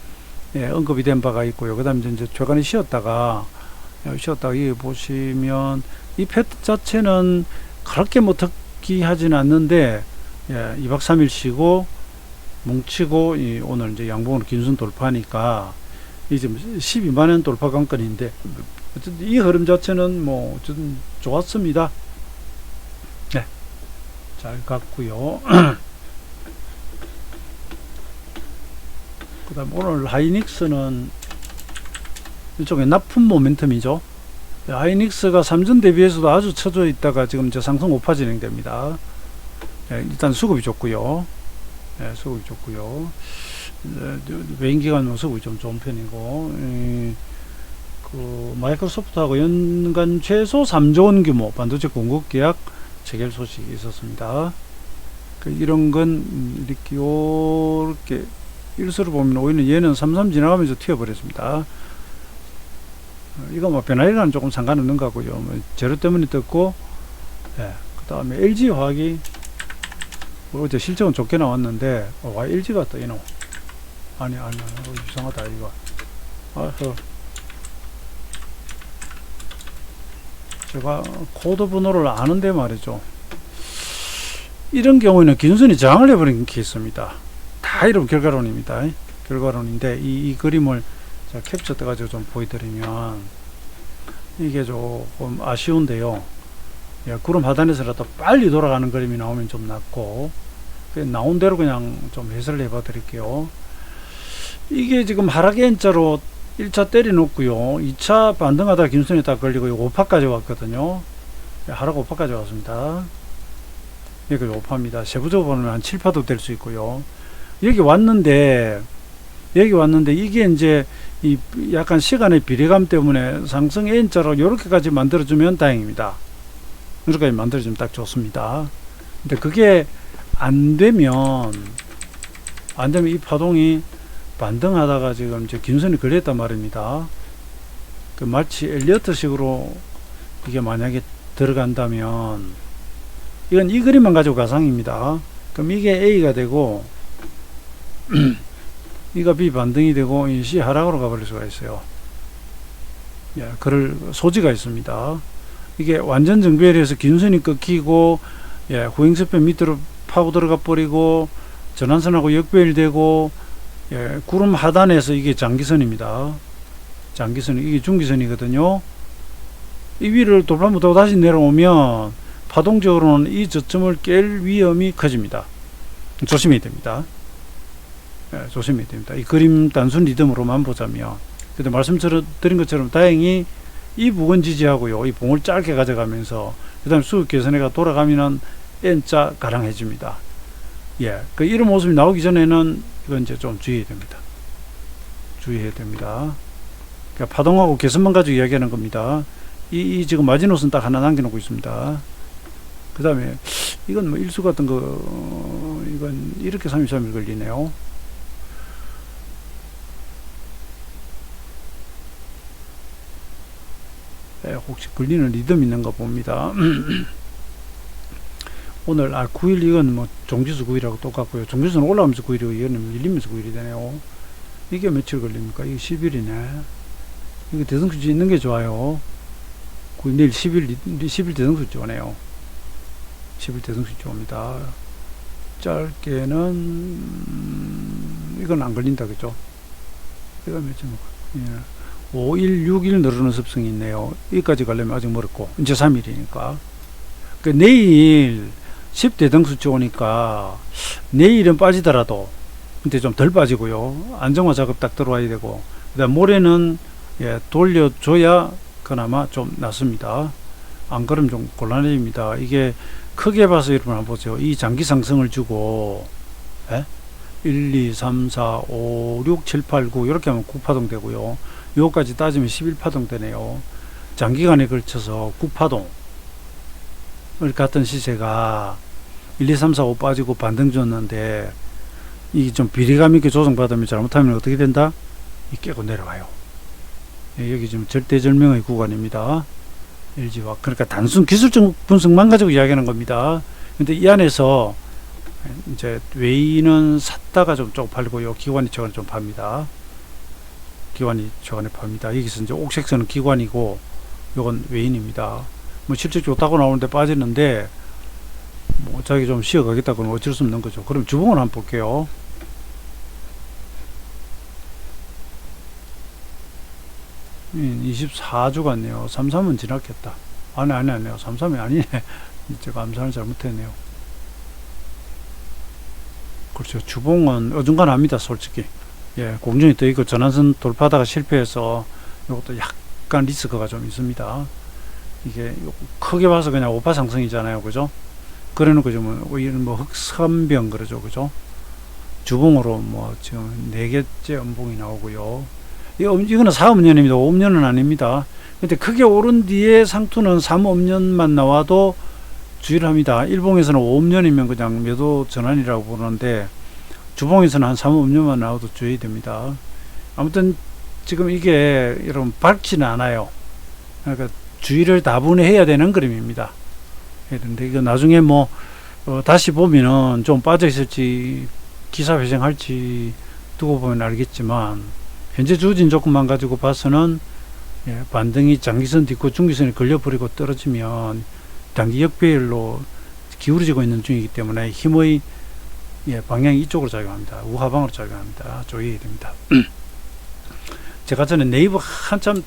예, 언급이 된 바가 있고요. 그 다음에 이제 최근에 쉬었다가 여기 보시면 이 패드 자체는 그렇게 뭐 특이하지는 않는데 예, 2박 3일 쉬고 뭉치고 오늘 이제 양봉으로 긴순 돌파하니까 이제 12만원 돌파 관건인데 어쨌든 이 흐름 자체는 뭐 어쨌든 좋았습니다. 네, 잘 갔고요. 그 다음 오늘 하이닉스는 이쪽에 납품 모멘텀이죠. 하이닉스가 삼전 대비해서도 아주 처져 있다가 지금 이제 상승 5파 진행됩니다. 네, 일단 수급이 좋고요. 네, 수급이 좋고요. 외인기관 수급이 좀 좋은 편이고, 그 마이크로소프트하고 연간 최소 3조 원 규모 반도체 공급 계약 체결 소식이 있었습니다. 이런 건 이렇게 일수를 보면 오히려 얘는 33 지나가면서 튀어버렸습니다. 이거 뭐 변화량은 조금 상관없는 거고요. 뭐 재료 때문에 떴고, 예, 그 다음에 LG화학이 어제 실적은 좋게 나왔는데 LG가 또 이놈 아니 이상하다 이거. 제가 코드 번호를 아는데 말이죠. 이런 경우에는 긴순이 저항을 해버린 케이스입니다. 다 이런 결과론입니다. 결과론인데 이 그림을 제가 캡처 떠가지고 좀 보여드리면 이게 조금 아쉬운데요. 예, 구름 하단에서라도 빨리 돌아가는 그림이 나오면 좀 낫고, 나온 대로 그냥 좀 해설을 해봐 드릴게요. 이게 지금 하락 N자로 1차 때려놓고요. 2차 반등하다 김선이 딱 걸리고 5파까지 왔거든요. 예, 하락 5파까지 왔습니다. 여기 5파입니다. 세부적으로 보면 한 7파도 될 수 있고요. 여기 왔는데 이게 이제 이 약간 시간의 비례감 때문에 상승 N자로 이렇게까지 만들어주면 다행입니다. 이렇게까지 만들어주면 딱 좋습니다. 근데 그게 안 되면 이 파동이 반등하다가 지금 이제 긴선이 걸렸단 말입니다. 그 마치 엘리어트식으로 이게 만약에 들어간다면 이건 이 그림만 가지고 가상입니다. 그럼 이게 A가 되고 이가 B 반등이 되고 이 C 하락으로 가버릴 수가 있어요. 예, 그럴 소지가 있습니다. 이게 완전 정배열에서 긴선이 끊기고 예, 후행스팬 밑으로 파고 들어가 버리고 전환선하고 역배열되고 예, 구름 하단에서 이게 장기선입니다. 장기선이 이게 중기선이거든요. 이 위를 돌파 못하고 다시 내려오면 파동적으로는 이 저점을 깰 위험이 커집니다. 조심해야 됩니다. 예, 조심해야 됩니다. 이 그림 단순 리듬으로만 보자면. 근데 말씀드린 것처럼 다행히 이 부근 지지하고요. 이 봉을 짧게 가져가면서 그 다음에 수급 개선해가 돌아가면은 N자 가랑해집니다. 예, 그 이런 모습이 나오기 전에는 이건 이제 좀 주의해야 됩니다. 주의해야 됩니다. 그러니까 파동하고 개선만 가지고 이야기하는 겁니다. 이 지금 마지노선 딱 하나 남겨놓고 있습니다. 그 다음에 이건 뭐 일수 같은 거 이건 이렇게 33일 걸리네요. 네, 혹시 걸리는 리듬 있는가 봅니다. 오늘 9일 이건 뭐 종지수 9일하고 똑같고요. 종지수는 올라가면서 9일이고 이거는 밀리면서 9일이 되네요. 이게 며칠 걸립니까? 이게 10일이네. 이거 대성수지 있는 게 좋아요. 내일 10일 대성수지 오네요. 10일 대성수지 옵니다. 짧게는 이건 안 걸린다 그죠? 이거 며칠 예. 5일, 6일 늘어는 습성이 있네요. 여기까지 가려면 아직 멀었고 이제 3일이니까 내일 10대등 수치 오니까 내일은 빠지더라도 근데 좀 덜 빠지고요. 안정화 작업 딱 들어와야 되고 그다음 모레는 예, 돌려줘야 그나마 좀 낫습니다. 안 그러면 좀 곤란해집니다. 이게 크게 봐서 여러분 한번 보세요. 이 장기 상승을 주고 1, 2, 3, 4, 5, 6, 7, 8, 9 이렇게 하면 9파동 되고요. 요거까지 따지면 11파동 되네요. 장기간에 걸쳐서 9파동 같은 시세가 1, 2, 3, 4, 5 빠지고 반등 줬는데 이게 좀 비리감 있게 조정받으면 잘못하면 어떻게 된다? 이 깨고 내려와요. 여기 지금 절대절명의 구간입니다. LG화. 그러니까 단순 기술적 분석만 가지고 이야기하는 겁니다. 근데 이 안에서 이제 외인은 샀다가 좀 팔고요. 기관이 저간에 좀 팝니다. 기관이 저간에 팝니다. 여기서 이제 옥색선은 기관이고 요건 외인입니다. 뭐 실제 좋다고 나오는데 빠지는데 뭐 자기 좀 쉬어가겠다고는 어쩔 수 없는 거죠. 그럼 주봉을 한번 볼게요. 24주 같네요. 33은 지났겠다. 아니요. 33이 아니네. 제가 암산을 잘못했네요. 그렇죠. 주봉은 어중간합니다, 솔직히. 예, 공정이 떠 있고 전환선 돌파하다가 실패해서 이것도 약간 리스크가 좀 있습니다. 이게 크게 봐서 그냥 5파 상승이잖아요, 그죠? 그래놓고 지금 이런 뭐 흑선병 그러죠, 그죠? 주봉으로 뭐 지금 4개째 음봉이 나오고요. 이거는 4음년입니다. 5음년은 아닙니다. 근데 크게 오른 뒤에 상투는 3음년만 나와도 주의를 합니다. 일봉에서는 5음년이면 그냥 매도 전환이라고 보는데 주봉에서는 한 3음년만 나와도 주의해야 됩니다. 아무튼 지금 이게 여러분 밝지는 않아요. 그러니까 주의를 다분해야 되는 그림입니다. 그런데 이거 나중에 뭐 다시 보면은 좀 빠져 있을지 기사 회생할지 두고 보면 알겠지만 현재 주어진 조건만 가지고 봐서는 반등이 장기선 딛고 중기선에 걸려버리고 떨어지면 단기 역배열로 기울어지고 있는 중이기 때문에 힘의 방향이 이쪽으로 작용합니다. 우하방으로 작용합니다. 조심해야 됩니다. 제가 전에 네이버 한참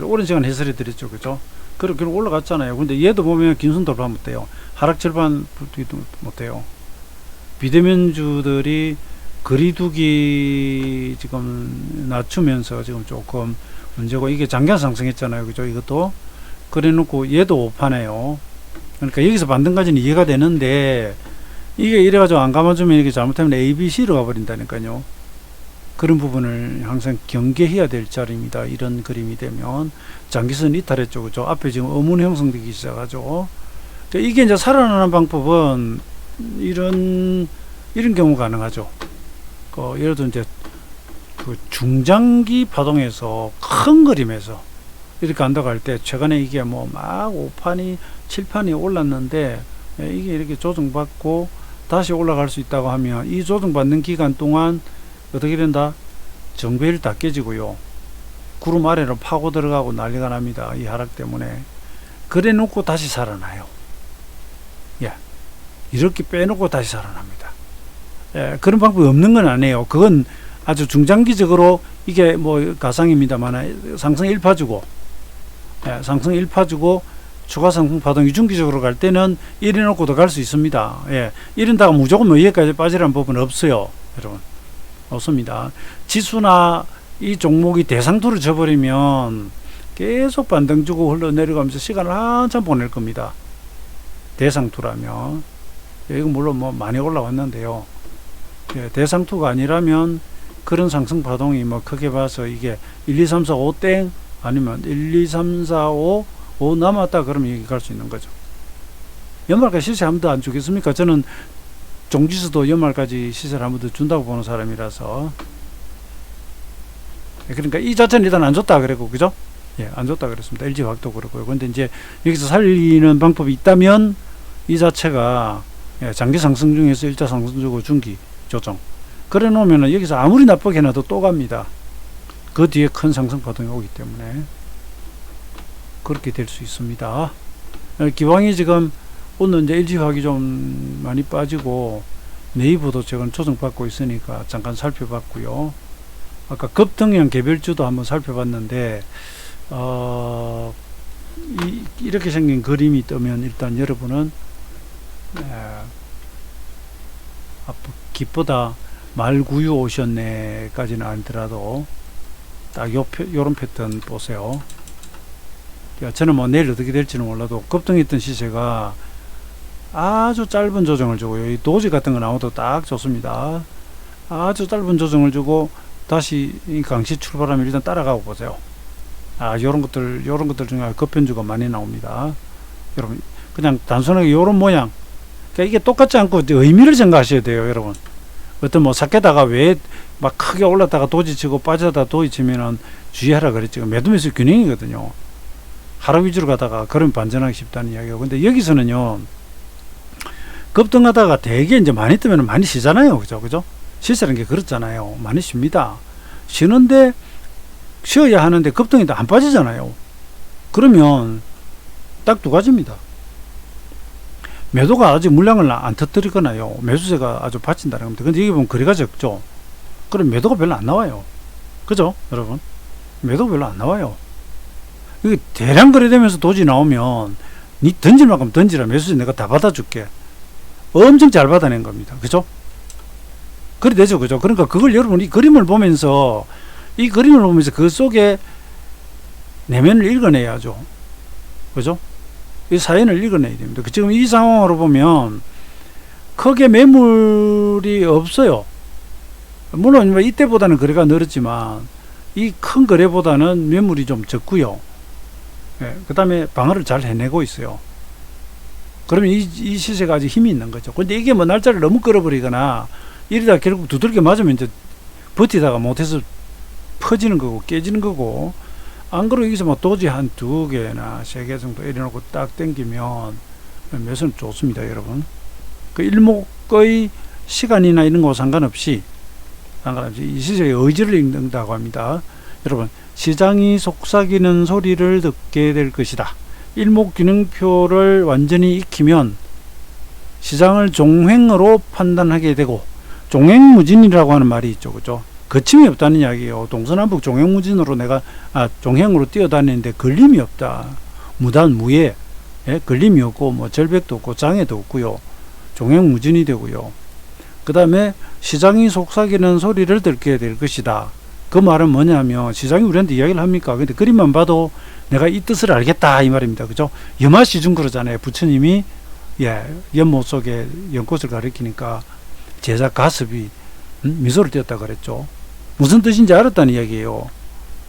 오랜 시간 해설해 드렸죠, 그죠? 그렇게 올라갔잖아요. 근데 얘도 보면 긴선 돌파 못해요. 하락 절반 못해요. 비대면주들이 거리두기 지금 낮추면서 지금 조금 문제고, 이게 장기간 상승했잖아요, 그죠? 이것도 그래 놓고 얘도 5파네요. 그러니까 여기서 반등까지는 이해가 되는데 이게 이래가지고 안 감아주면 이렇게 잘못하면 ABC로 가버린다니까요. 그런 부분을 항상 경계해야 될 자리입니다. 이런 그림이 되면 장기선 이탈했죠, 그죠? 앞에 지금 어문 형성되기 시작하죠. 이게 이제 살아나는 방법은 이런 경우 가능하죠. 예를 들어 이제 그 중장기 파동에서 큰 그림에서 이렇게 간다고 할 때 최근에 이게 뭐 막 5판이 7판이 올랐는데 이게 이렇게 조정받고 다시 올라갈 수 있다고 하면 이 조정받는 기간 동안 어떻게 된다? 정배율 다 깨지고요. 구름 아래로 파고 들어가고 난리가 납니다. 이 하락 때문에. 그래 놓고 다시 살아나요. 예. 이렇게 빼놓고 다시 살아납니다. 예, 그런 방법이 없는 건 아니에요. 그건 아주 중장기적으로 이게 뭐 가상입니다만 상승 1파 주고, 상승 1파 주고 추가 상승 파동이 중기적으로 갈 때는 이래 놓고도 갈 수 있습니다. 예, 이런다가 무조건 뭐 여기까지 빠지라는 법은 없어요, 여러분. 없습니다. 지수나 이 종목이 대상투를 져버리면 계속 반등 주고 흘러내려가면서 시간을 한참 보낼 겁니다. 대상투라면. 이건 물론 뭐 많이 올라왔는데요. 대상투가 아니라면 그런 상승 파동이 뭐 크게 봐서 이게 1, 2, 3, 4, 5 땡 아니면 1, 2, 3, 4, 5 남았다 그러면 여기 갈 수 있는 거죠. 연말까지 시세 한 번도 안 주겠습니까? 저는 종지수도 연말까지 시세를 한 번 더 준다고 보는 사람이라서. 그러니까 이 자체는 일단 안 좋다 그랬고, 그죠? 예, 안 좋다 그랬습니다. LG화학도 그렇고요. 근데 이제 여기서 살리는 방법이 있다면 이 자체가 장기 상승 중에서 일자 상승 주고 중기 조정 그래 놓으면 여기서 아무리 나쁘게 해놔도 또 갑니다. 그 뒤에 큰 상승 파동이 오기 때문에 그렇게 될 수 있습니다. 기왕이 지금 오늘 이제 LG화학이 좀 많이 빠지고 네이버도 지금 조정받고 있으니까 잠깐 살펴봤고요. 아까 급등형 개별주도 한번 살펴봤는데 이렇게 생긴 그림이 뜨면 일단 여러분은 기쁘다 말구유 오셨네 까지는 아니더라도 딱 요런 패턴 보세요. 저는 뭐 내일 어떻게 될지는 몰라도 급등했던 시세가 아주 짧은 조정을 주고요. 이 도지 같은 거 나와도 딱 좋습니다. 아주 짧은 조정을 주고 다시 이 강시 출발하면 일단 따라가고 보세요. 요런 것들 중에 급변주가 많이 나옵니다. 여러분, 그냥 단순하게 요런 모양. 그러니까 이게 똑같지 않고 의미를 생각하셔야 돼요, 여러분. 어떤 뭐 사케다가 왜 막 크게 올랐다가 도지 치고 빠졌다가 도지 치면은 주의하라 그랬죠. 매도 매수 균형이거든요. 하락 위주로 가다가 그러면 반전하기 쉽다는 이야기고. 근데 여기서는요, 급등하다가 되게 이제 많이 뜨면 많이 쉬잖아요. 그죠? 시세라는 게 그렇잖아요. 많이 쉽니다. 쉬는데, 쉬어야 하는데 급등인데 안 빠지잖아요. 그러면 딱 두 가지입니다. 매도가 아직 물량을 안 터뜨리거나요. 매수세가 아주 받친다는 겁니다. 근데 여기 보면 거래가 적죠. 그럼 매도가 별로 안 나와요. 그죠? 여러분? 매도가 별로 안 나와요. 이게 대량 거래되면서 도지 나오면 니 던질 만큼 던지라. 매수세 내가 다 받아줄게. 엄청 잘 받아낸 겁니다. 그죠? 그래 되죠. 그죠? 그러니까 그걸 여러분 이 그림을 보면서 그 속에 내면을 읽어내야죠. 그죠? 이 사연을 읽어내야 됩니다. 지금 이 상황으로 보면 크게 매물이 없어요. 물론 이때보다는 거래가 늘었지만 이 큰 거래보다는 매물이 좀 적고요. 그 다음에 방어를 잘 해내고 있어요. 그러면 이 시세가 아주 힘이 있는 거죠. 근데 이게 뭐 날짜를 너무 끌어버리거나 이러다 결국 두들겨 맞으면 이제 버티다가 못해서 퍼지는 거고 깨지는 거고, 안 그러고 여기서 뭐 도지 한 2개나 3개 정도 이래놓고 딱 땡기면 매수는 좋습니다, 여러분. 그 일목의 시간이나 이런 거 상관없이 이 시세의 의지를 읽는다고 합니다. 여러분, 시장이 속삭이는 소리를 듣게 될 것이다. 일목균형표를 완전히 익히면 시장을 종횡으로 판단하게 되고, 종횡무진이라고 하는 말이 있죠. 그죠? 거침이 없다는 이야기예요. 동서남북 종횡무진으로 종횡으로 뛰어다니는데 걸림이 없다. 무단 무예, 걸림이 없고 뭐 절벽도 없고 장애도 없고요. 종횡무진이 되고요. 그 다음에 시장이 속삭이는 소리를 듣게 될 것이다. 그 말은 뭐냐면 시장이 우리한테 이야기를 합니까? 근데 그림만 봐도 내가 이 뜻을 알겠다 이 말입니다. 그죠? 염화시중 그러잖아요. 부처님이 연못 속에 연꽃을 가리키니까 제자 가습이 미소를 띄었다 그랬죠. 무슨 뜻인지 알았다는 이야기예요.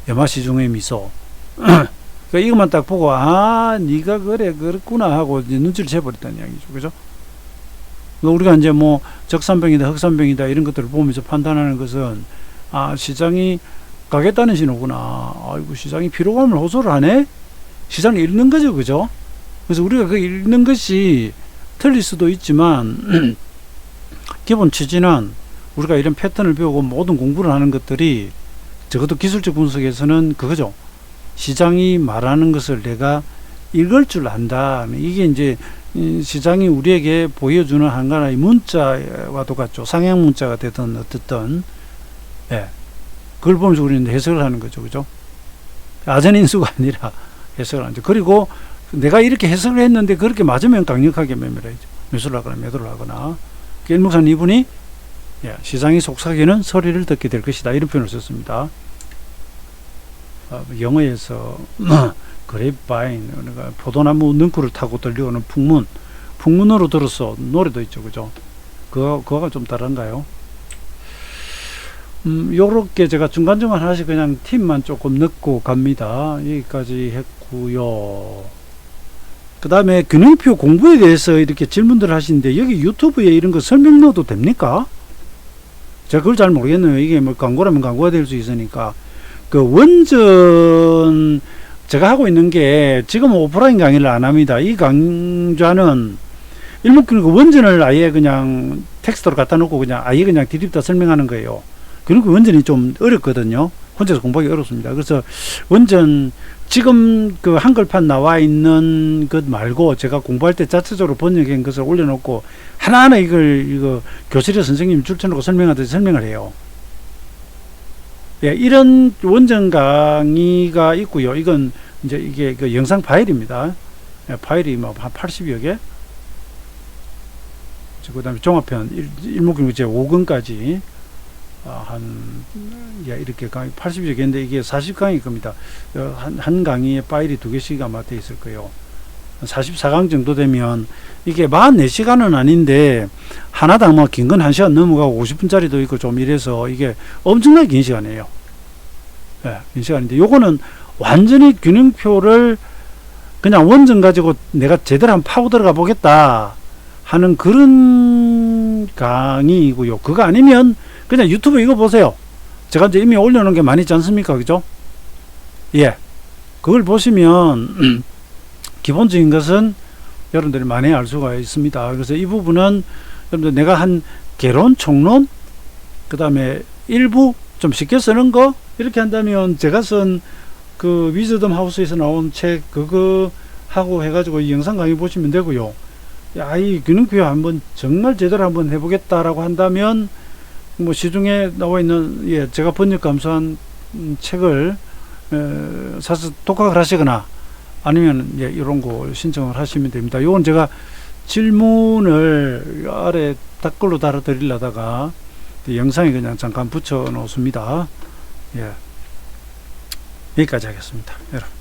염화시중의 미소. 그러니까 이것만 딱 보고 네가 그랬구나 하고 눈치를 채버렸다는 이야기죠. 그죠? 우리가 이제 뭐 적산병이다 흑산병이다 이런 것들을 보면서 판단하는 것은 시장이 가겠다는 신호구나. 아이고, 시장이 피로감을 호소를 하네? 시장을 읽는 거죠. 그죠? 그래서 우리가 그 읽는 것이 틀릴 수도 있지만 기본 취지는 우리가 이런 패턴을 배우고 모든 공부를 하는 것들이 적어도 기술적 분석에서는 그거죠. 시장이 말하는 것을 내가 읽을 줄 안다. 이게 이제 시장이 우리에게 보여주는 하나의 문자와 똑같죠. 상향 문자가 되든 어떻든, 그걸 보면서 우리는 해석을 하는 거죠. 그죠? 아전인수가 아니라 해석을 하는 거죠. 그리고 내가 이렇게 해석을 했는데 그렇게 맞으면 강력하게 매매를 하죠. 매수를 하거나 매도를 하거나. 일목산 이분이 시장이 속삭이는 소리를 듣게 될 것이다. 이런 표현을 썼습니다. 영어에서 그레이프바인, 그러니까 포도나무 능구를 타고 들려오는 풍문으로 들어서 노래도 있죠. 그죠? 그거가 좀 다른가요? 요렇게 제가 중간중간 하나씩 그냥 팁만 조금 넣고 갑니다. 여기까지 했고요. 그 다음에 균형표 공부에 대해서 이렇게 질문들 하시는데 여기 유튜브에 이런 거 설명 넣어도 됩니까? 제가 그걸 잘 모르겠네요. 이게 뭐 광고라면 광고가 될 수 있으니까. 그 원전 제가 하고 있는 게 지금 오프라인 강의를 안 합니다. 이 강좌는 일목균형 원전을 아예 그냥 텍스트로 갖다 놓고 그냥 아예 그냥 디립다 설명하는 거예요. 그리고 원전이 좀 어렵거든요. 혼자서 공부하기 어렵습니다. 그래서 원전 지금 그 한글판 나와 있는 것 말고 제가 공부할 때 자체적으로 번역한 것을 올려놓고 하나하나 이거 교실에 선생님이 줄쳐놓고 설명하듯이 설명을 해요. 이런 원전 강의가 있고요. 이건 이제 이게 그 영상 파일입니다. 파일이 뭐 한 80여 개. 그 다음에 종합편 일목균형 제 5권까지 이렇게 강의 80여 개인데 이게 40강일 겁니다. 한 강의에 파일이 2개씩 아마 돼 있을 거예요. 44강 정도 되면 이게 44시간은 아닌데 하나당 뭐 긴 건 1시간 넘어가고 50분짜리도 있고 좀 이래서 이게 엄청나게 긴 시간이에요. 긴 시간인데 요거는 완전히 균형표를 그냥 원전 가지고 내가 제대로 한번 파고 들어가 보겠다 하는 그런 강의이고요. 그거 아니면 그냥 유튜브 이거 보세요. 제가 이제 이미 올려놓은 게 많이 있지 않습니까? 그죠? 예. 그걸 보시면 기본적인 것은 여러분들이 많이 알 수가 있습니다. 그래서 이 부분은 여러분들 내가 한 개론, 총론, 그 다음에 일부 좀 쉽게 쓰는 거 이렇게 한다면 제가 쓴 그 위즈덤 하우스에서 나온 책 그거 하고 해가지고 이 영상 강의 보시면 되고요. 야, 이 균형표 한번 정말 제대로 한번 해보겠다라고 한다면 뭐 시중에 나와 있는 제가 번역 감수한 책을 사서 독학을 하시거나 아니면 이런 거 신청을 하시면 됩니다. 이건 제가 질문을 아래 댓글로 달아드리려다가 영상에 그냥 잠깐 붙여 놓습니다. 여기까지 하겠습니다. 여러분.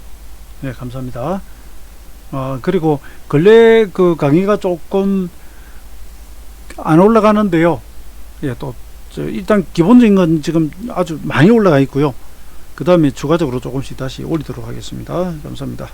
감사합니다. 그리고 근래 그 강의가 조금 안 올라가는데요. 또 일단 기본적인 건 지금 아주 많이 올라가 있고요. 그 다음에 추가적으로 조금씩 다시 올리도록 하겠습니다. 감사합니다.